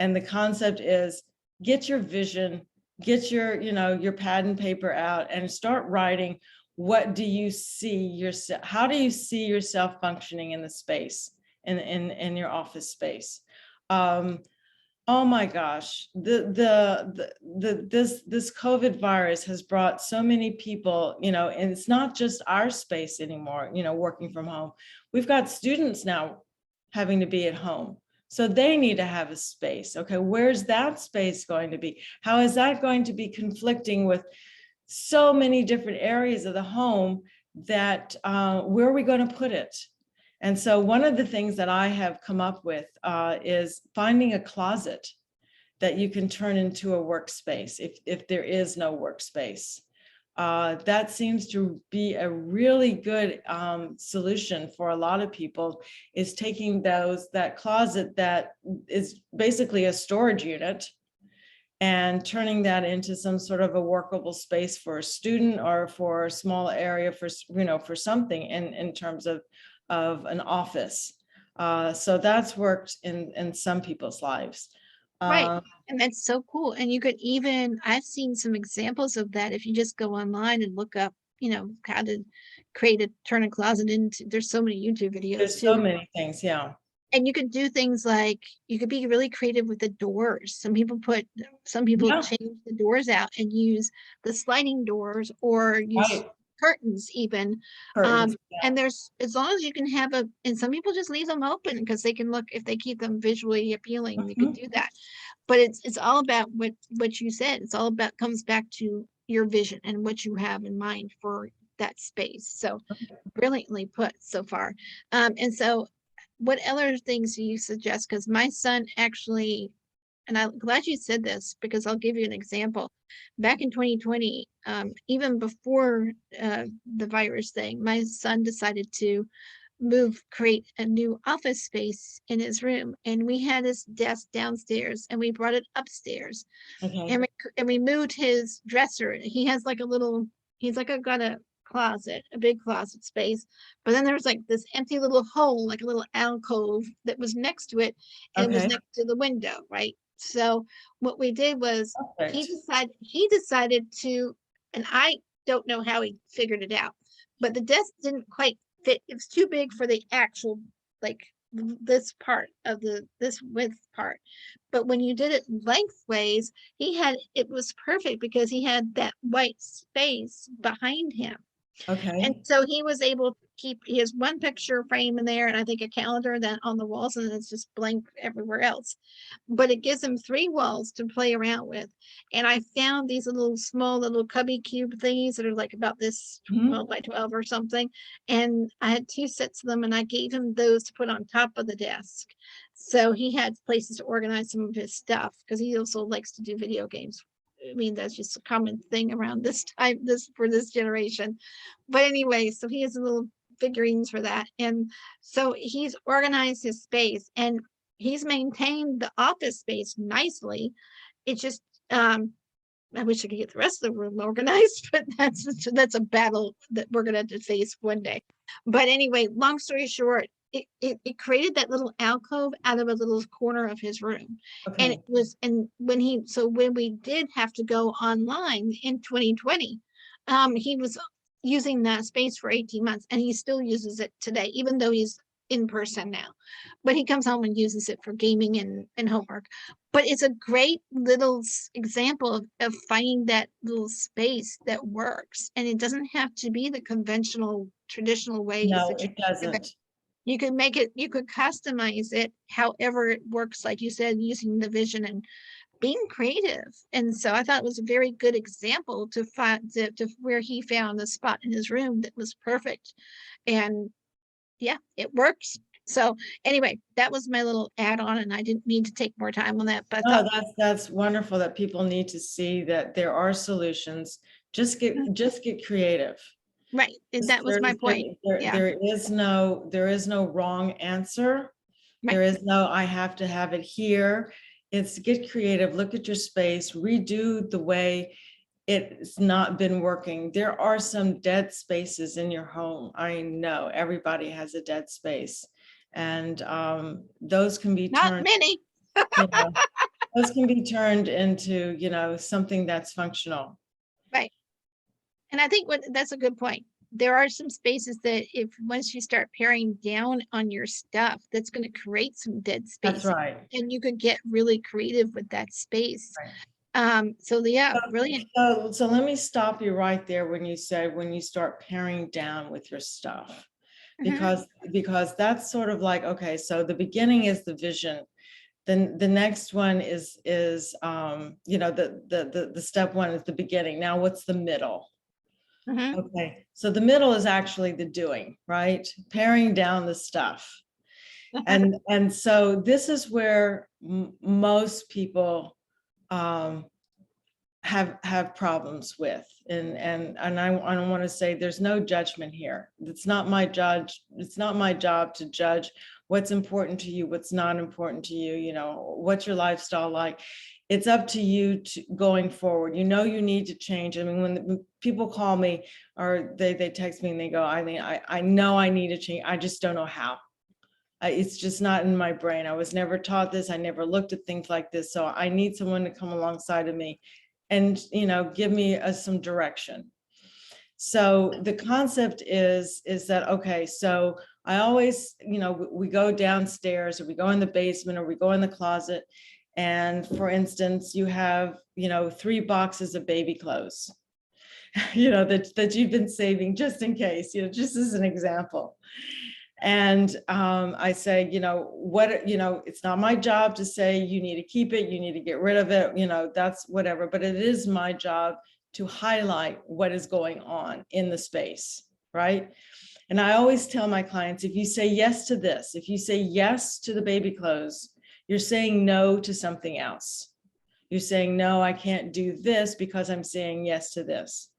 And the concept is get your vision, get your pad and paper out and start writing. What do you see yourself? How do you see yourself functioning in the space, in your office space? Oh my gosh, this COVID virus has brought so many people, and it's not just our space anymore, working from home. We've got students now having to be at home. So they need to have a space. Okay, where's that space going to be? How is that going to be conflicting with so many different areas of the home that where are we going to put it? And so one of the things that I have come up with is finding a closet that you can turn into a workspace if there is no workspace. That seems to be a really good solution for a lot of people, is taking that closet that is basically a storage unit and turning that into some sort of a workable space for a student or for a small area for something in terms of an office. So that's worked in some people's lives. Right. And that's so cool. And you could even, I've seen some examples of that. If you just go online and look up, how to turn a closet into, there's so many YouTube videos There's too. so many things, yeah. And you could do things like, you could be really creative with the doors. Some people Yeah. change the doors out and use the sliding doors or use Right. curtains even. Curtains, yeah. And there's, as long as you can have and some people just leave them open because they can look, if they keep them visually appealing, you can do that. But it's all about what you said. It's all about, comes back to your vision and what you have in mind for that space. So brilliantly put so far. And so what other things do you suggest? Because my son actually, and I'm glad you said this because I'll give you an example. Back in 2020, even before the virus thing, my son decided to create a new office space in his room, and we had his desk downstairs and we brought it upstairs. Okay. And we moved his dresser. He has like got a closet, a big closet space, but then there was like this empty little hole, like a little alcove that was next to it, and it was Okay. next to the window, right? So what we did was Perfect. he decided to, and I don't know how he figured it out, but the desk didn't quite fit. It was too big for the actual, like, this part of this width part. But when you did it lengthways, it was perfect because he had that white space behind him. Okay. And so he was able to he has one picture frame in there and I think a calendar that on the walls, and it's just blank everywhere else. But it gives him 3 walls to play around with. And I found these small little cubby cube thingies that are like about this 12 by 12 or something. And I had 2 sets of them and I gave him those to put on top of the desk. So he had places to organize some of his stuff because he also likes to do video games. I mean, that's just a common thing around this time, for this generation. But anyway, so he has a little figurines for that. And so he's organized his space and he's maintained the office space nicely. It's just, I wish I could get the rest of the room organized, but that's a battle that we're going to face one day. But anyway, long story short, it created that little alcove out of a little corner of his room. Okay. And it was, and when we did have to go online in 2020, he was using that space for 18 months and he still uses it today, even though he's in person now. But he comes home and uses it for gaming and homework. But it's a great little example of finding that little space that works. And it doesn't have to be the conventional, traditional ways. No, it doesn't. You could make it, you could customize it however it works, like you said, using the vision and being creative. And so I thought it was a very good example to find to where he found a spot in his room that was perfect. And yeah, it works. So anyway, that was my little add-on, and I didn't mean to take more time on that, but No, that's wonderful that people need to see that there are solutions. Just get creative. Right. And that was my point. Yeah. There is no wrong answer. There Right. is no, I have to have it here. It's get creative, look at your space, redo the way it's not been working. There are some dead spaces in your home. I know everybody has a dead space, and those can be Not turned, many. you know, those can be turned into, something that's functional. Right. And I think that's a good point. There are some spaces that if once you start paring down on your stuff, that's going to create some dead That's space. right. And you could get really creative with that space. Right. So yeah, brilliant. So let me stop you right there when you start paring down with your stuff, because that's sort of like, okay, so the beginning is the vision. Then the next one is the step one is the beginning. Now what's the middle? Okay, so the middle is actually the doing, right? Paring down the stuff. And so this is where most people have problems with. And I want to say there's no judgment here. It's not my job to judge what's important to you, what's not important to you, what's your lifestyle like. It's up to you going forward. You need to change. I mean, when people call me or they text me and they go, I know I need to change. I just don't know how. It's just not in my brain. I was never taught this. I never looked at things like this. So I need someone to come alongside of me and, give me some direction. So the concept is that, okay, so I always, we go downstairs or we go in the basement or we go in the closet. And for instance, you have, 3 boxes of baby clothes, that you've been saving just in case, just as an example. And I say, it's not my job to say you need to keep it, you need to get rid of it, that's whatever, but it is my job to highlight what is going on in the space, right? And I always tell my clients, if you say yes to this, if you say yes to the baby clothes, you're saying no to something else. You're saying, no, I can't do this because I'm saying yes to this.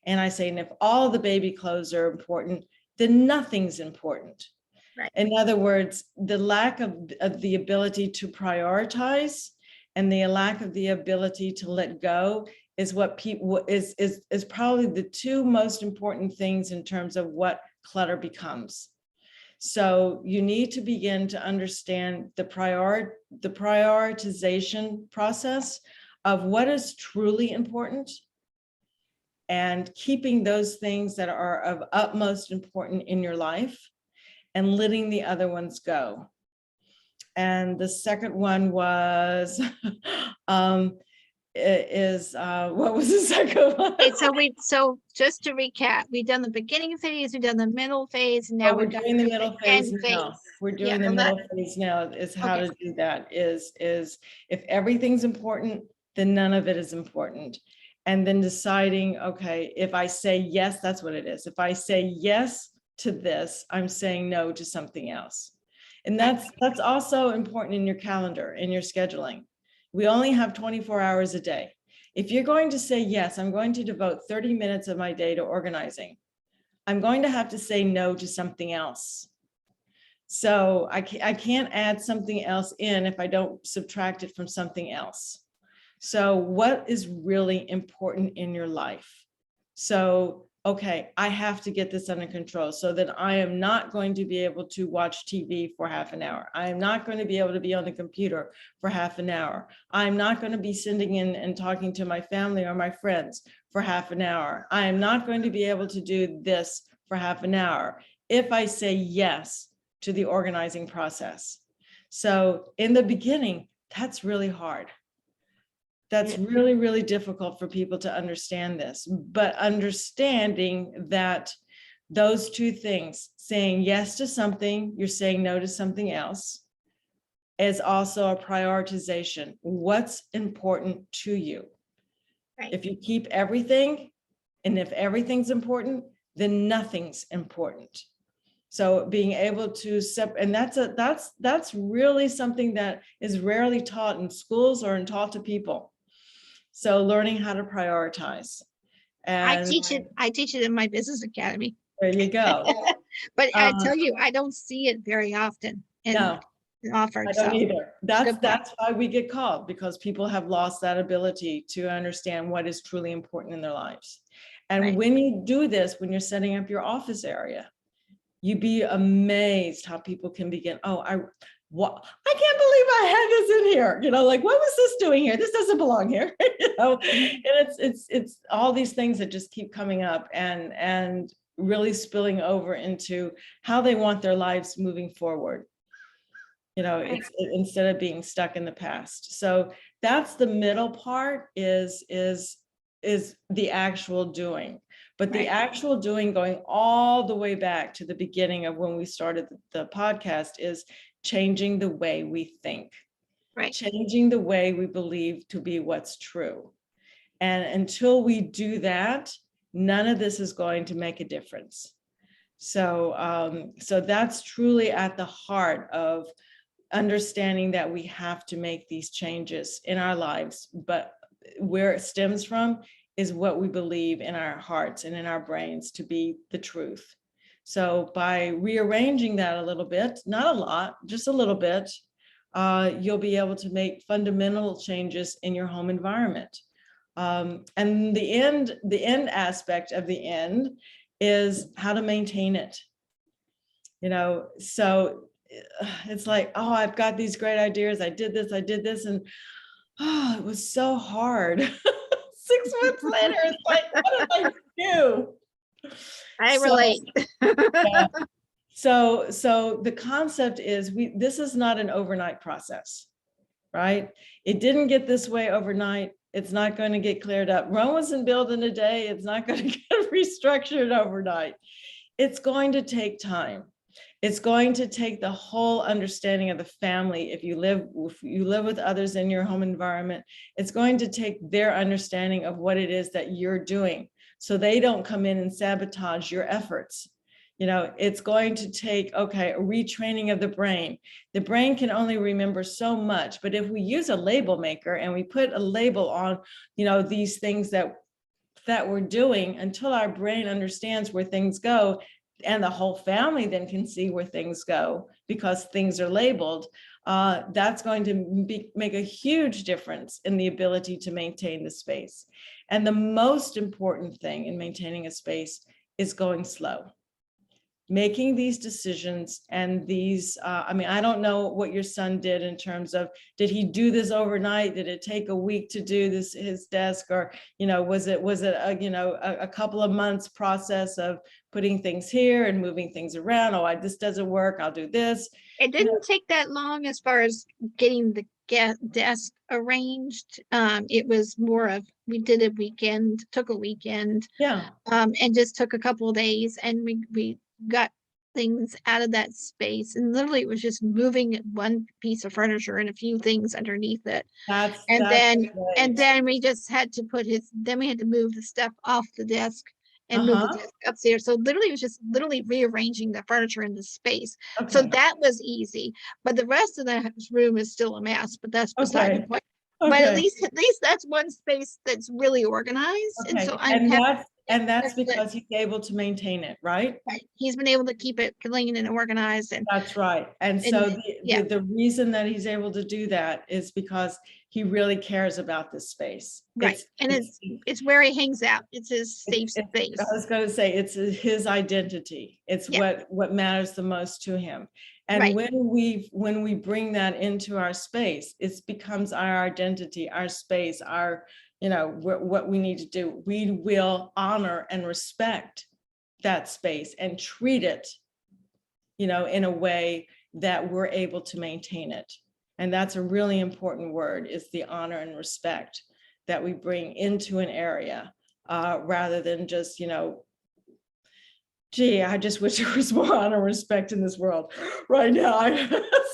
And I say, and if all the baby clothes are important, then nothing's important. Right. In other words, the lack of the ability to prioritize and the lack of the ability to let go is what people is probably the 2 most important things in terms of what clutter becomes. So you need to begin to understand the prioritization process of what is truly important and keeping those things that are of utmost importance in your life and letting the other ones go. And the second one was, what was the second one? Okay, so just to recap, we've done the beginning phase, we've done the middle phase, and now we're doing the middle phase now. We're doing the middle phase now. Is how to do that is if everything's important, then none of it is important. And then deciding, okay, if I say yes, that's what it is. If I say yes to this, I'm saying no to something else. And that's also important in your calendar, in your scheduling. We only have 24 hours a day. If you're going to say, yes, I'm going to devote 30 minutes of my day to organizing, I'm going to have to say no to something else. So I can't add something else in if I don't subtract it from something else. So what is really important in your life? So, okay, I have to get this under control so that I am not going to be able to watch TV for half an hour. I am not going to be able to be on the computer for half an hour. I'm not going to be sitting in and talking to my family or my friends for half an hour. I am not going to be able to do this for half an hour if I say yes to the organizing process. So in the beginning, that's really hard. That's really, really difficult for people to understand this, but understanding that those 2 things, saying yes to something, you're saying no to something else, is also a prioritization. What's important to you? Right. If you keep everything, and if everything's important, then nothing's important. So being able to and that's really something that is rarely taught in schools or taught to people. So learning how to prioritize. And I teach it in my business academy. there you go. But I Uh, tell you, I don't see it very often no, I offered. don't So either. good point. That's why we get called, because people have lost that ability to understand what is truly important in their lives. And Right. when you do this, when you're setting up your office area, you'd be amazed how people can begin, oh, I can't believe I had this in here. You know, like, what was this doing here? This doesn't belong here. You know, and it's all these things that just keep coming up and really spilling over into how they want their lives moving forward. You know, Right. instead of being stuck in the past. So that's the middle part is the actual doing. But the Right. actual doing, going all the way back to the beginning of when we started the podcast, is changing the way we think, Right. changing the way we believe to be what's true. And until we do that, none of this is going to make a difference. So, so that's truly at the heart of understanding that we have to make these changes in our lives, but where it stems from is what we believe in our hearts and in our brains to be the truth. So by rearranging that a little bit, not a lot, just a little bit, you'll be able to make fundamental changes in your home environment. And the end aspect of the end is how to maintain it. You know, so it's like, oh, I've got these great ideas. I did this, and oh, it was so hard. 6 months later, it's like, what did I do? I relate. Yeah. So the concept is this is not an overnight process, right? It didn't get this way overnight. It's not going to get cleared up. Rome wasn't built in a day. It's not going to get restructured overnight. It's going to take time. It's going to take the whole understanding of the family. If you live with others in your home environment, it's going to take their understanding of what it is that you're doing, so they don't come in and sabotage your efforts. You know, it's going to take, okay, a retraining of the brain. The brain can only remember so much, but if we use a label maker and we put a label on, you know, these things that we're doing, until our brain understands where things go, and the whole family then can see where things go because things are labeled, that's going to make a huge difference in the ability to maintain the space. And the most important thing in maintaining a space is going slow. Making these decisions and these, I mean, I don't know what your son did in terms of, did he do this overnight? Did it take a week to do this, his desk? Or, you know, was it a, you know, a couple of months process of putting things here and moving things around? Oh, this doesn't work, I'll do this. It didn't take that long as far as getting the desk arranged. It was more of, we did a weekend, took a weekend. Yeah. And just took a couple of days, and we got things out of that space, and literally it was just moving one piece of furniture and a few things underneath it. That's And then we just had to then we had to move the stuff off the desk and move the desk upstairs. So literally it was just literally rearranging the furniture in the space. Okay. So that was easy, but the rest of the room is still a mess, but that's beside the point. Okay. But at least that's one space that's really organized. Okay. And so I'm happy. That's because he's able to maintain it, right? Right. He's been able to keep it clean and organized. And that's right. And so the reason that he's able to do that is because he really cares about this space. Right. It's where he hangs out. It's his safe space. I was going to say, it's his identity. It's what matters the most to him. And when we bring that into our space, it becomes our identity, our space, our, you know, what we need to do. We will honor and respect that space and treat it, you know, in a way that we're able to maintain it. And that's a really important word, is the honor and respect that we bring into an area, rather than just, you know, gee, I just wish there was more honor and respect in this world right now.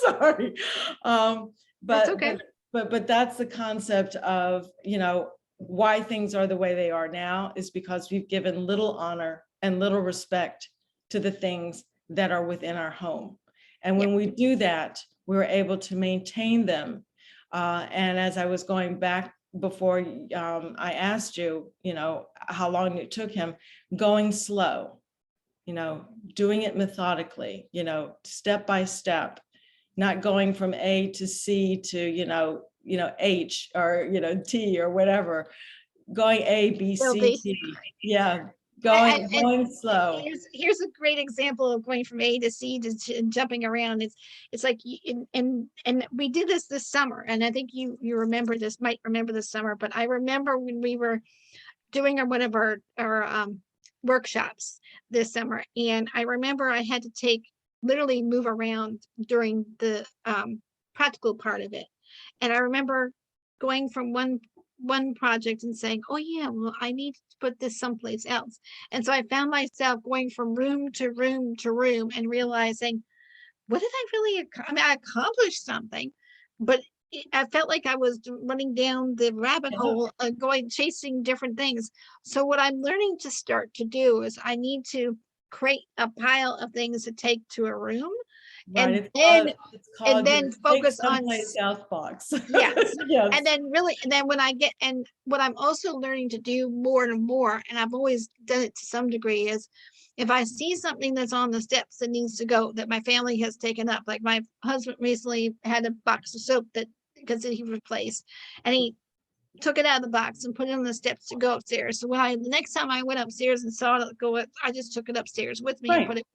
Sorry. But that's okay. But that's the concept of, you know, why things are the way they are now, is because we've given little honor and little respect to the things that are within our home. And when we do that, we're able to maintain them. And as I was going back before I asked you, how long it took him, going slow, doing it methodically, step by step, not going from A to C to, H or, T or whatever, going A, B, C, Guilty. D. Yeah. And Going slow. here's a great example of going from A to C to jumping around. It's like and we did this summer, and I think you might remember this summer, but I remember when we were doing one of our workshops this summer, and I remember I had to literally move around during the practical part of it, and I remember going from one project and saying, oh yeah, well, I need to put this someplace else. And so I found myself going from room to room to room and realizing, what did I really, I accomplished something, but I felt like I was running down the rabbit hole, chasing different things. So what I'm learning to start to do is I need to create a pile of things to take to a room. Right. It's called and then focus on someplace else box. yes. Yes. And then what I'm also learning to do more and more, and I've always done it to some degree, is if I see something that's on the steps that needs to go, that my family has taken up, like my husband recently had a box of soap because he replaced, and he took it out of the box and put it on the steps to go upstairs. So the next time I went upstairs and saw it go, I just took it upstairs with me and put it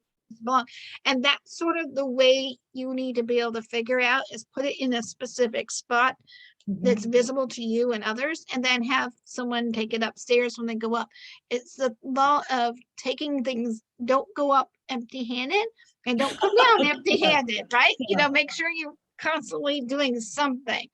belong. And that's sort of the way you need to be able to figure out, is put it in a specific spot that's visible to you and others, and then have someone take it upstairs when they go up. It's the law of taking things, don't go up empty-handed and don't come down empty-handed, right? Make sure you're constantly doing something.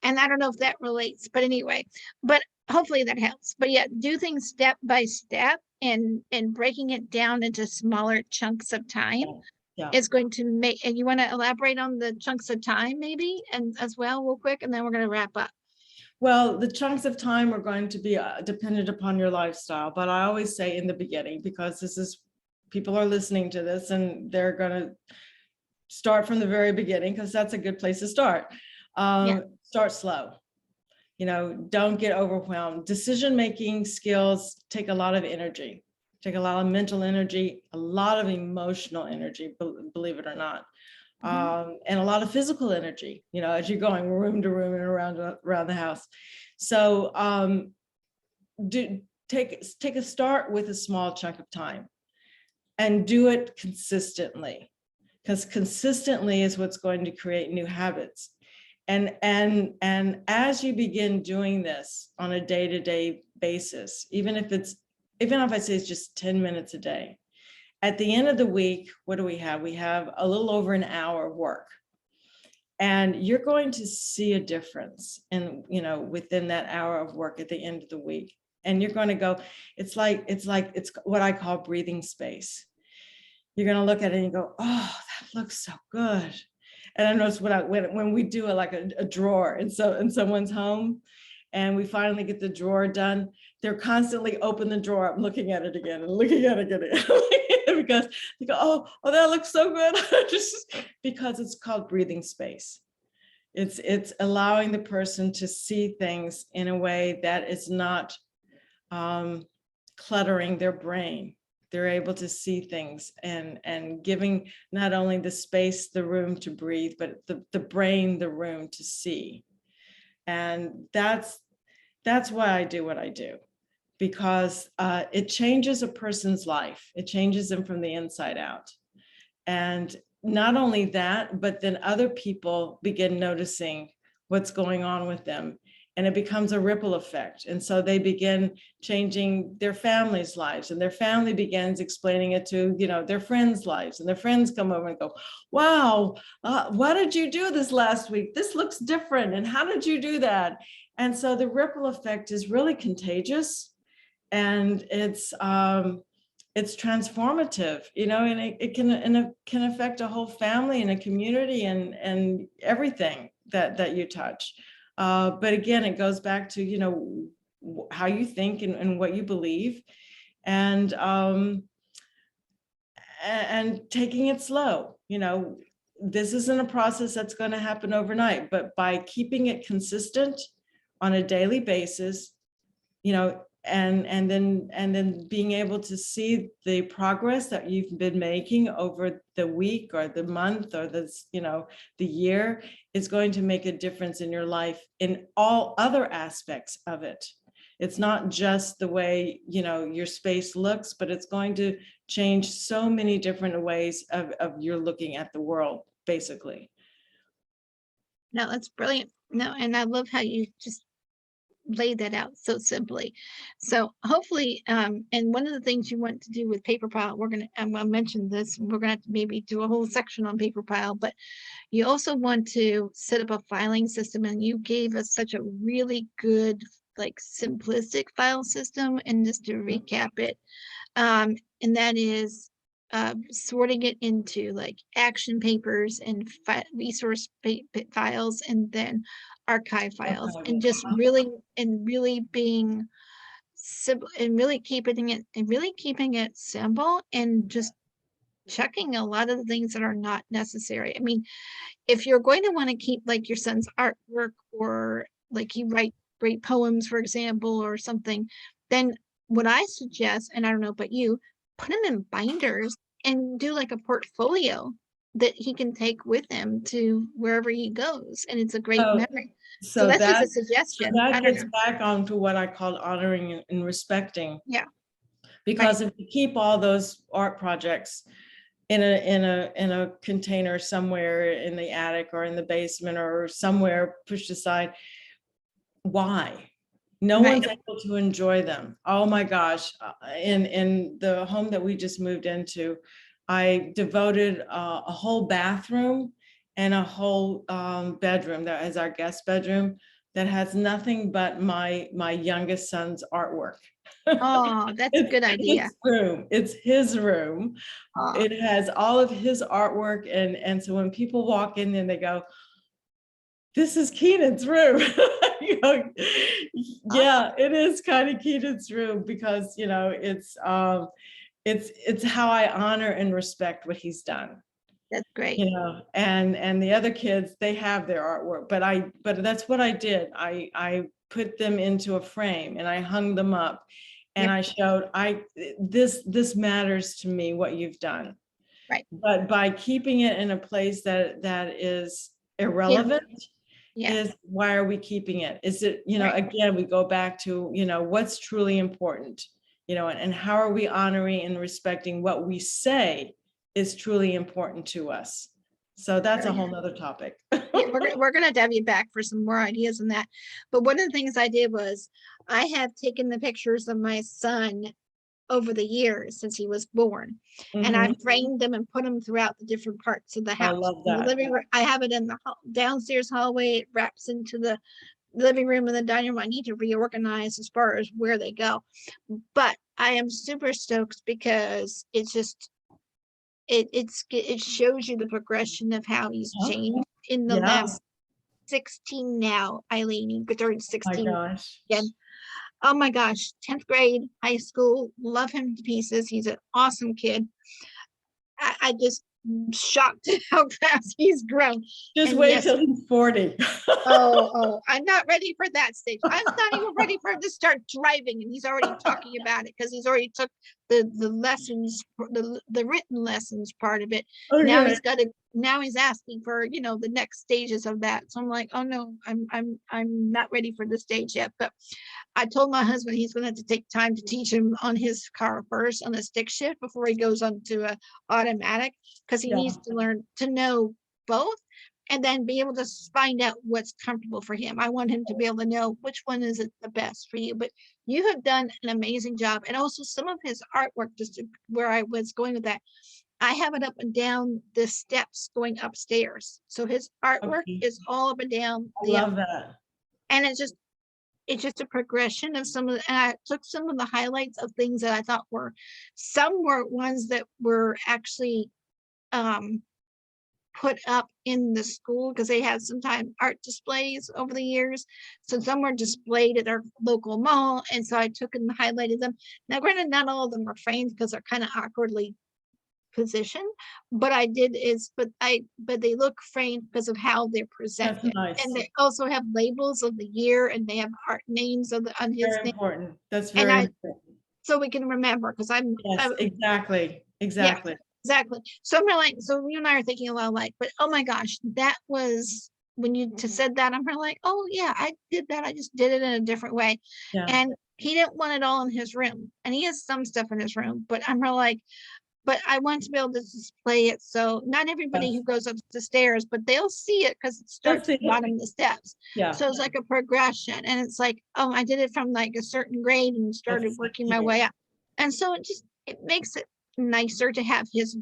And I don't know if that relates, but anyway, but hopefully that helps. But yeah, do things step by step, and breaking it down into smaller chunks of time is going to make, and you want to elaborate on the chunks of time maybe, and as well, real quick, and then we're going to wrap up. Well, the chunks of time are going to be dependent upon your lifestyle, but I always say in the beginning, because people are listening to this and they're going to start from the very beginning, because that's a good place to start. Start slow. Don't get overwhelmed. Decision-making skills take a lot of energy, take a lot of mental energy, a lot of emotional energy, believe it or not. And a lot of physical energy, as you're going room to room and around the house. So take a start with a small chunk of time and do it consistently, because consistently is what's going to create new habits. And as you begin doing this on a day-to-day basis, even if I say it's just 10 minutes a day, at the end of the week, what do we have? We have a little over an hour of work. And you're going to see a difference within that hour of work at the end of the week. And you're going to go, it's what I call breathing space. You're going to look at it and you go, oh, that looks so good. And I notice when we do a drawer in someone's home, and we finally get the drawer done, they're constantly open the drawer up, looking at it again and looking at it again, because they go, oh, that looks so good. Because it's called breathing space. It's allowing the person to see things in a way that is not cluttering their brain. They're able to see things and giving not only the space, the room to breathe, but the brain, the room to see. And that's why I do what I do, because it changes a person's life. It changes them from the inside out. And not only that, but then other people begin noticing what's going on with them, and it becomes a ripple effect. And so they begin changing their family's lives, and their family begins explaining it to, their friends' lives, and their friends come over and go, wow, what did you do this last week? This looks different. And how did you do that? And so the ripple effect is really contagious, and it's transformative, and it can affect a whole family and a community and everything that you touch. But again, it goes back to, how you think and what you believe, and taking it slow. This isn't a process that's going to happen overnight, but by keeping it consistent on a daily basis, and then being able to see the progress that you've been making over the week or the month or the year is going to make a difference in your life in all other aspects of it. It's not just the way, your space looks, but it's going to change so many different ways of you're looking at the world, basically. No, that's brilliant. No, and I love how you just laid that out so simply. So hopefully, and one of the things you want to do with paper pile, I'm gonna mention this, we're gonna have to maybe do a whole section on paper pile, but you also want to set up a filing system, and you gave us such a really good, like, simplistic file system. And just to recap it, and that is sorting it into like action papers and resource files, and then archive files, Okay. and just really being simple, and really keeping it simple, and just checking a lot of the things that are not necessary. I mean, if you're going to want to keep like your son's artwork, or like he write great poems, for example, or something, then what I suggest, and I don't know about you, put them in binders and do like a portfolio that he can take with him to wherever he goes. And it's a great So, memory. So so that's just a that suggestion. I that don't gets know. back onto what I call honoring and respecting. Yeah. Because if you keep all those art projects in a container somewhere in the attic or in the basement or somewhere pushed aside, why? No Right. one's able to enjoy them. Oh my gosh. In the home that we just moved into, I devoted a whole bathroom and a whole bedroom that is our guest bedroom that has nothing but my youngest son's artwork. Oh, that's a good idea. It's his room. Oh, It has all of his artwork, and so when people walk in and they go, this is Keenan's room. Yeah, it is kind of Keenan's room, because it's how I honor and respect what he's done. that's great. And the other kids, they have their artwork, but that's what I did. I put them into a frame and I hung them up, and Yep. I showed this matters to me, what you've done. Right. But by keeping it in a place that is irrelevant, Yeah. is why are we keeping it? Is it, Right. again, we go back to, what's truly important, and how are we honoring and respecting what we say is truly important to us. So that's a whole nother topic. Yeah, we're gonna have you back for some more ideas on that. But one of the things I did was I have taken the pictures of my son over the years since he was born, and I Mhm. framed them and put them throughout the different parts of the I house. love In the that. living room, I have it in the downstairs hallway. It wraps into the living room and the dining room. I need to reorganize as far as where they go, but I am super stoked because it's just it shows you the progression of how he's changed in the Yeah. last 16 now. Eileen, but during Oh my 16 gosh. again. Oh my gosh, 10th grade, high school, love him to pieces. He's an awesome kid. I just shocked at how fast he's grown. Just And wait yes, till he's 40. I'm not ready for that stage. I'm not even ready for him to start driving, and he's already talking about it because he's already took the lessons, the written lessons part of it. Now Okay. now he's asking for, the next stages of that. So I'm like, oh no, I'm not ready for the stage yet. But I told my husband he's going to have to take time to teach him on his car first on a stick shift before he goes on to a automatic, because he Yeah. needs to learn to know both, and then be able to find out what's comfortable for him. I want him to be able to know which one is the best for you. But you have done an amazing job. And also some of his artwork, just where I was going with that, I have it up and down the steps going upstairs. So his artwork Okay. is all up and down I love that. and it's just a progression of some of and I took some of the highlights of things that I thought some were ones that were actually put up in the school, because they had sometimes art displays over the years. So some were displayed at our local mall, and so I took and highlighted them. Now, granted, not all of them are framed because they're kind of awkwardly position, but but they look framed because of how they're That's presented. nice. And they also have labels of the year, and they have art names on his Very name. important. That's And very important. so we can remember, because Yes, exactly. yeah, Exactly. exactly. So I'm like, so you and I are thinking a lot alike, but oh my gosh, that was when you just said that, I'm like, oh yeah, I did that. I just did it in a different way. Yeah. And he didn't want it all in his room. And he has some stuff in his room, but I'm like, but I want to be able to display it. So not everybody Yes. who goes up the stairs, but they'll see it because it starts at the bottom of the steps. Yeah. So it's like a progression. And it's like, oh, I did it from like a certain grade and started That's working my way up. And so it makes it nicer to have his,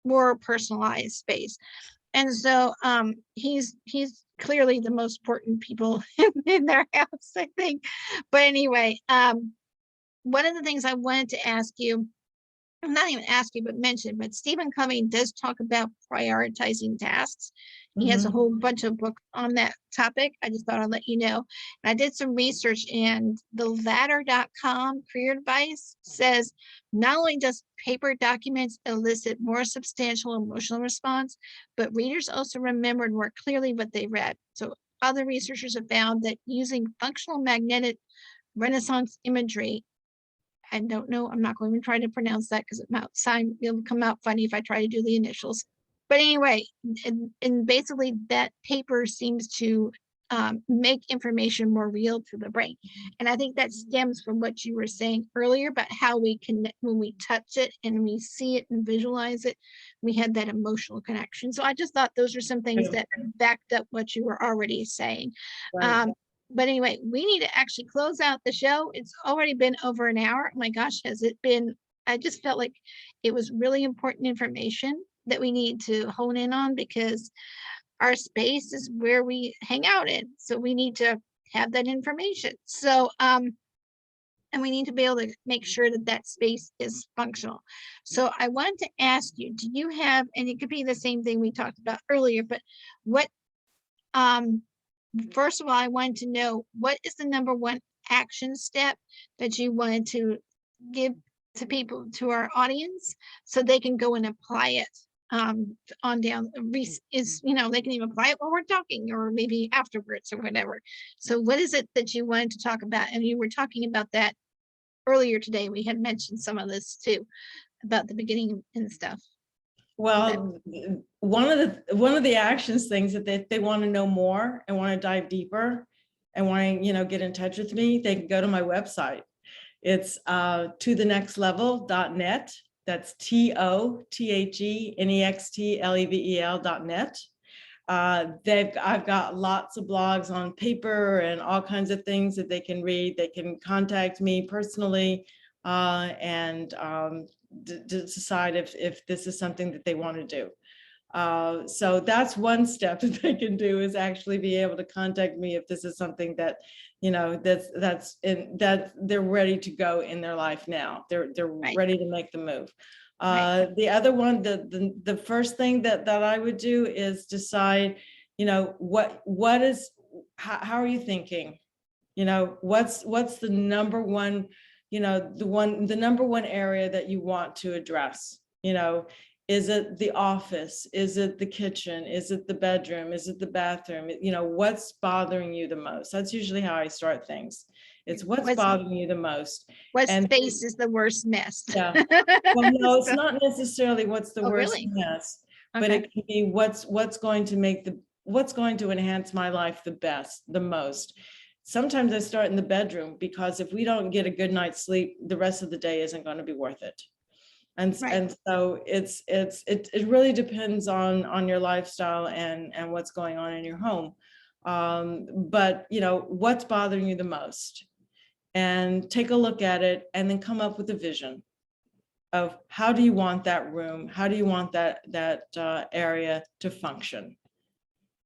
more personalized space. And so he's clearly the most important people in their house, I think. But anyway, one of the things I wanted to ask you, not even ask you, but mention, but Stephen Covey does talk about prioritizing tasks. He has a whole bunch of books on that topic. I just thought I'd let you know. And I did some research, and the ladder.com career advice says not only does paper documents elicit more substantial emotional response, but readers also remembered more clearly what they read. So other researchers have found that using functional magnetic Renaissance imagery, I don't know. I'm not going to try to pronounce that because it'll come out funny if I try to do the initials. But anyway, and basically that paper seems to make information more real to the brain. And I think that stems from what you were saying earlier about how we connect when we touch it and we see it and visualize it, we had that emotional connection. So I just thought those are some things that backed up what you were already saying. Right. But anyway, we need to actually close out the show. It's already been over an hour. Oh my gosh, has it been? I just felt like it was really important information that we need to hone in on, because our space is where we hang out in. So we need to have that information. So, and we need to be able to make sure that that space is functional. So I wanted to ask you, do you have, and it could be the same thing we talked about earlier, but what, first of all, I wanted to know, what is the number one action step that you wanted to give to people, to our audience, so they can go and apply it on down is, they can even apply it while we're talking or maybe afterwards or whatever. So what is it that you wanted to talk about? And you were talking about that earlier today. We had mentioned some of this too, about the beginning and stuff. Well, one of the actions things that they want to know more and want to dive deeper and want to, get in touch with me, they can go to my website. It's tothenextlevel.net. That's tothenextlevel.net. I've got lots of blogs on paper and all kinds of things that they can read. They can contact me personally and decide if this is something that they want to do. So that's one step that they can do, is actually be able to contact me if this is something that, that they're ready to go in their life now. They're Right. ready to make the move. Right. The other one, the first thing that I would do is decide, what is, how are you thinking? What's the number one, the number one area that you want to address? Is it the office? Is it the kitchen? Is it the bedroom? Is it the bathroom? What's bothering you the most? That's usually how I start things. It's what's bothering you the most. What And space is the worst mess? yeah. Well, no, it's not necessarily what's the worst really? mess, but Okay. it can be what's going to enhance my life the most. Sometimes I start in the bedroom, because if we don't get a good night's sleep, the rest of the day isn't going to be worth it. And so it really depends on your lifestyle and what's going on in your home. But what's bothering you the most, and take a look at it, and then come up with a vision of how do you want that room, how do you want that area to function.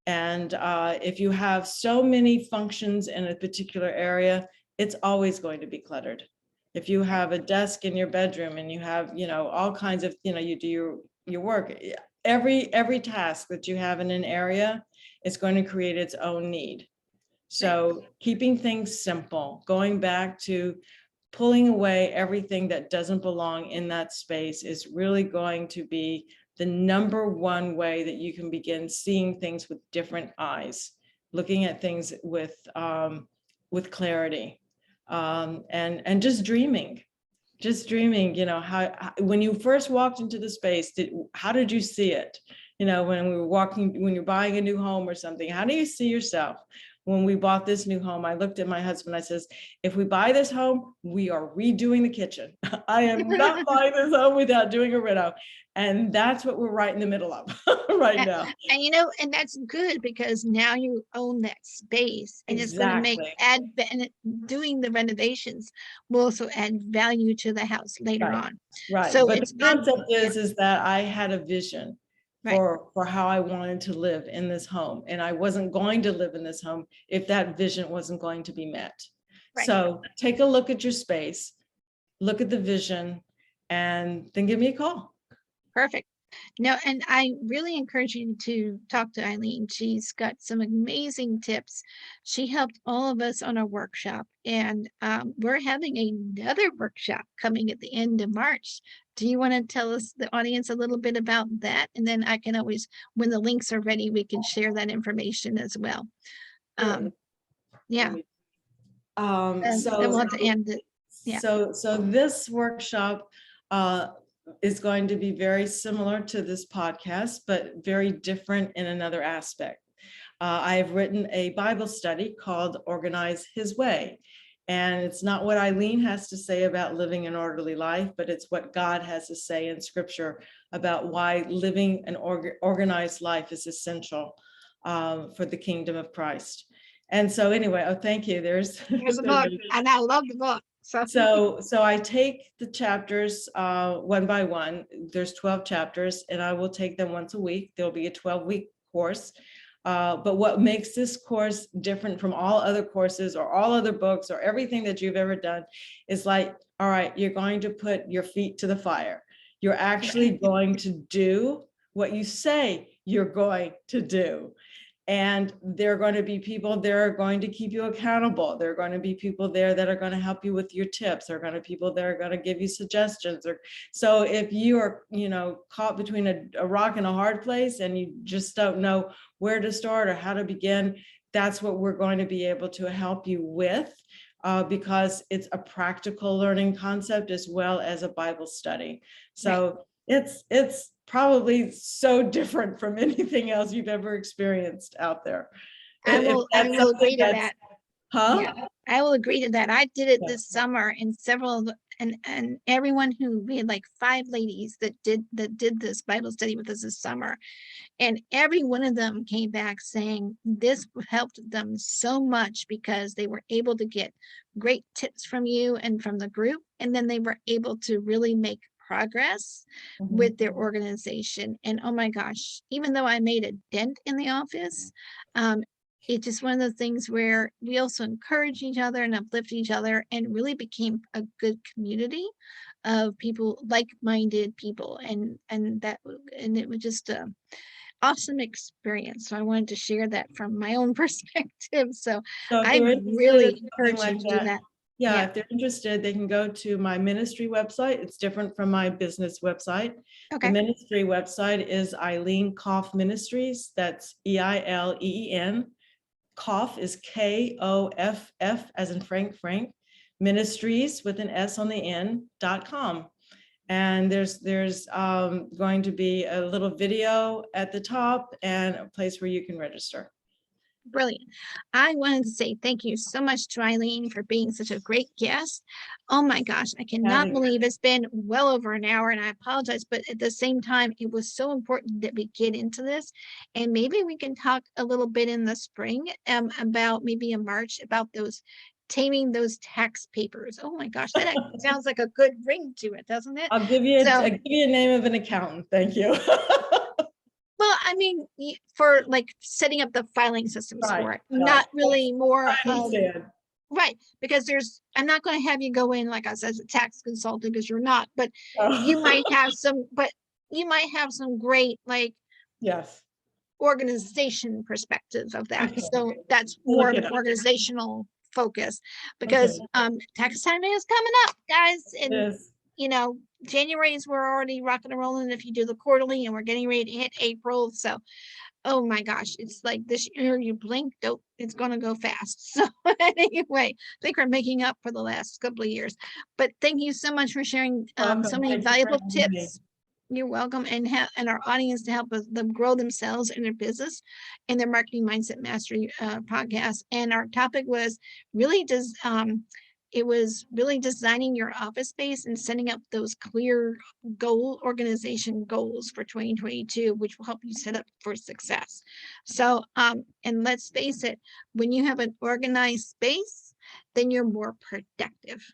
And if you have so many functions in a particular area, it's always going to be cluttered. If you have a desk in your bedroom and you have, all kinds of, you do your work, every task that you have in an area is going to create its own need. So keeping things simple, going back to pulling away everything that doesn't belong in that space is really going to be the number one way that you can begin seeing things with different eyes, looking at things with clarity, and just dreaming, how when you first walked into the space, how did you see it? When you're buying a new home or something, how do you see yourself? When we bought this new home, I looked at my husband, I says, if we buy this home, we are redoing the kitchen. I am not buying this home without doing a reno. And that's what we're right in the middle of right now. And that's good, because now you own that space, and it's going to make doing the renovations will also add value to the house later on. Right. So but it's the concept is that I had a vision right. for how I wanted to live in this home. And I wasn't going to live in this home if that vision wasn't going to be met. Right. So take a look at your space, look at the vision, and then give me a call. Perfect. No, and I really encourage you to talk to Eileen. She's got some amazing tips. She helped all of us on our workshop, and we're having another workshop coming at the end of March. Do you want to tell us, the audience, a little bit about that? And then I can always, when the links are ready, we can share that information as well. Yeah. So then we'll have to end it. Yeah. So this workshop is going to be very similar to this podcast, but very different in another aspect. I have written a Bible study called Organize His Way. And it's not what Eileen has to say about living an orderly life, but it's what God has to say in Scripture about why living an organized life is essential for the kingdom of Christ. And so anyway, thank you. There's a book, and I love the book. So I take the chapters one by one. There's 12 chapters, and I will take them once a week. There'll be a 12-week course. But what makes this course different from all other courses or all other books or everything that you've ever done is like, all right, you're going to put your feet to the fire. You're actually going to do what you say you're going to do. And there are going to be people there are going to keep you accountable. There are going to be people there that are going to help you with your tips. There are going to be people that are going to give you suggestions. So if you are, caught between a rock and a hard place and you just don't know where to start or how to begin, that's what we're going to be able to help you with, because it's a practical learning concept as well as a Bible study. So it's probably so different from anything else you've ever experienced out there. I will agree to that. Yeah, I will agree to that. I did it this summer, and and everyone we had like 5 ladies that did this Bible study with us this summer. And every one of them came back saying this helped them so much, because they were able to get great tips from you and from the group. And then they were able to really make progress with their organization. And oh my gosh, even though I made a dent in the office, it's just one of those things where we also encourage each other and uplift each other, and really became a good community of people, like-minded people. And it was just awesome experience. So I wanted to share that from my own perspective. So I really encourage you to do that. Yeah, if they're interested, they can go to my ministry website. It's different from my business website. Okay. The ministry website is Eileen Koff Ministries. That's EILEEN. Koff is KOFF, as in Frank, Ministries with an S on the end.com. And there's going to be a little video at the top and a place where you can register. Brilliant. I wanted to say thank you so much to Eileen for being such a great guest. Oh my gosh, I cannot believe it's been well over an hour, and I apologize, but at the same time, it was so important that we get into this. And maybe we can talk a little bit in the spring about, maybe in March, about taming those tax papers. Oh my gosh, that sounds like a good ring to it, doesn't it? I'll give you a name of an accountant. Thank you. Well, I mean, for like setting up the filing systems for it, not really more. Right, because I'm not going to have you go in like us as a tax consultant, because you're not, but you might have some great organization perspective of that. So that's more of an organizational focus because tax time is coming up, guys. And Yes. you know, January's we're already rocking and rolling if you do the quarterly, and we're getting ready to hit April. So oh my gosh, it's like this year you blink, don't, it's gonna go fast. So anyway, I think we're making up for the last couple of years. But thank you so much for sharing so Welcome. many Thank you for valuable having me. tips. You're welcome, and our audience to help them grow themselves in their business and their marketing mindset mastery podcast. And our topic was really it was really designing your office space and setting up those clear organization goals for 2022, which will help you set up for success. So, and let's face it, when you have an organized space, then you're more productive,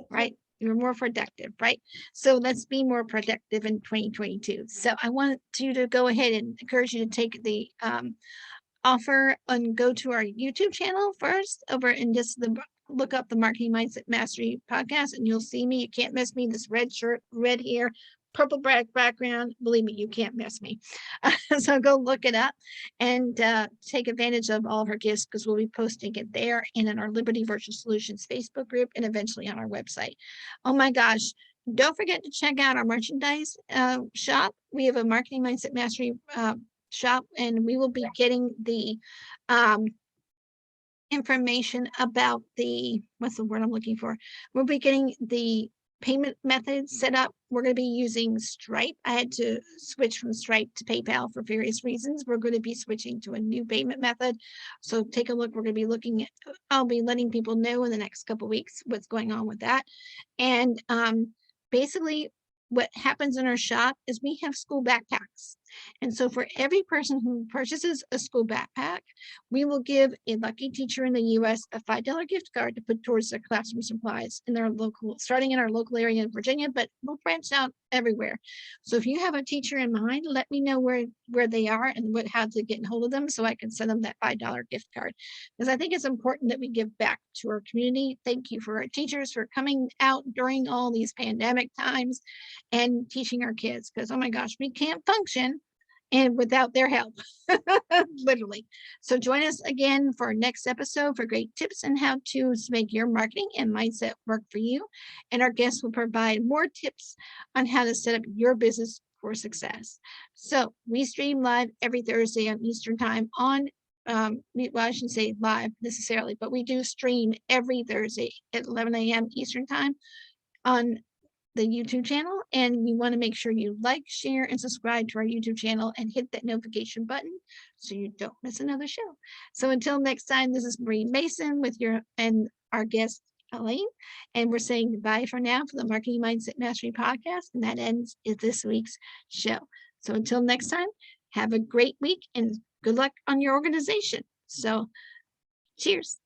right? You're more productive, right? So let's be more productive in 2022. So I want you to go ahead and encourage you to take the offer and go to our YouTube channel first over and just look up the Marketing Mindset Mastery podcast and you'll see me. You can't miss me. This red shirt, red hair, purple background. Believe me, you can't miss me. So go look it up and take advantage of all of our gifts because we'll be posting it there and in our Liberty Virtual Solutions Facebook group and eventually on our website. Oh my gosh. Don't forget to check out our merchandise shop. We have a Marketing Mindset Mastery shop and we will be getting the information about what's the word I'm looking for? We'll be getting the payment methods set up. We're going to be using Stripe. I had to switch from Stripe to PayPal for various reasons. We're going to be switching to a new payment method. So take a look. We're going to be looking at, I'll be letting people know in the next couple of weeks what's going on with that. And basically what happens in our shop is we have school backpacks. And so for every person who purchases a school backpack, we will give a lucky teacher in the US a $5 gift card to put towards their classroom supplies in their local, starting in our local area in Virginia, but we'll branch out everywhere. So if you have a teacher in mind, let me know where they are and how to get in hold of them so I can send them that $5 gift card. Because I think it's important that we give back to our community. Thank you for our teachers for coming out during all these pandemic times and teaching our kids because, oh my gosh, we can't function and without their help, literally. So join us again for our next episode for great tips and how-tos to make your marketing and mindset work for you. And our guests will provide more tips on how to set up your business for success. So we stream live every Thursday on Eastern time on well, I shouldn't say live necessarily, but we do stream every Thursday at 11 a.m. Eastern time on the YouTube channel, and you want to make sure you like, share, and subscribe to our YouTube channel and hit that notification button so you don't miss another show. So until next time, this is Marie Mason with our guest Elaine, and we're saying goodbye for now for the Marketing Mindset Mastery Podcast, and that ends this week's show. So until next time, have a great week and good luck on your organization. So cheers.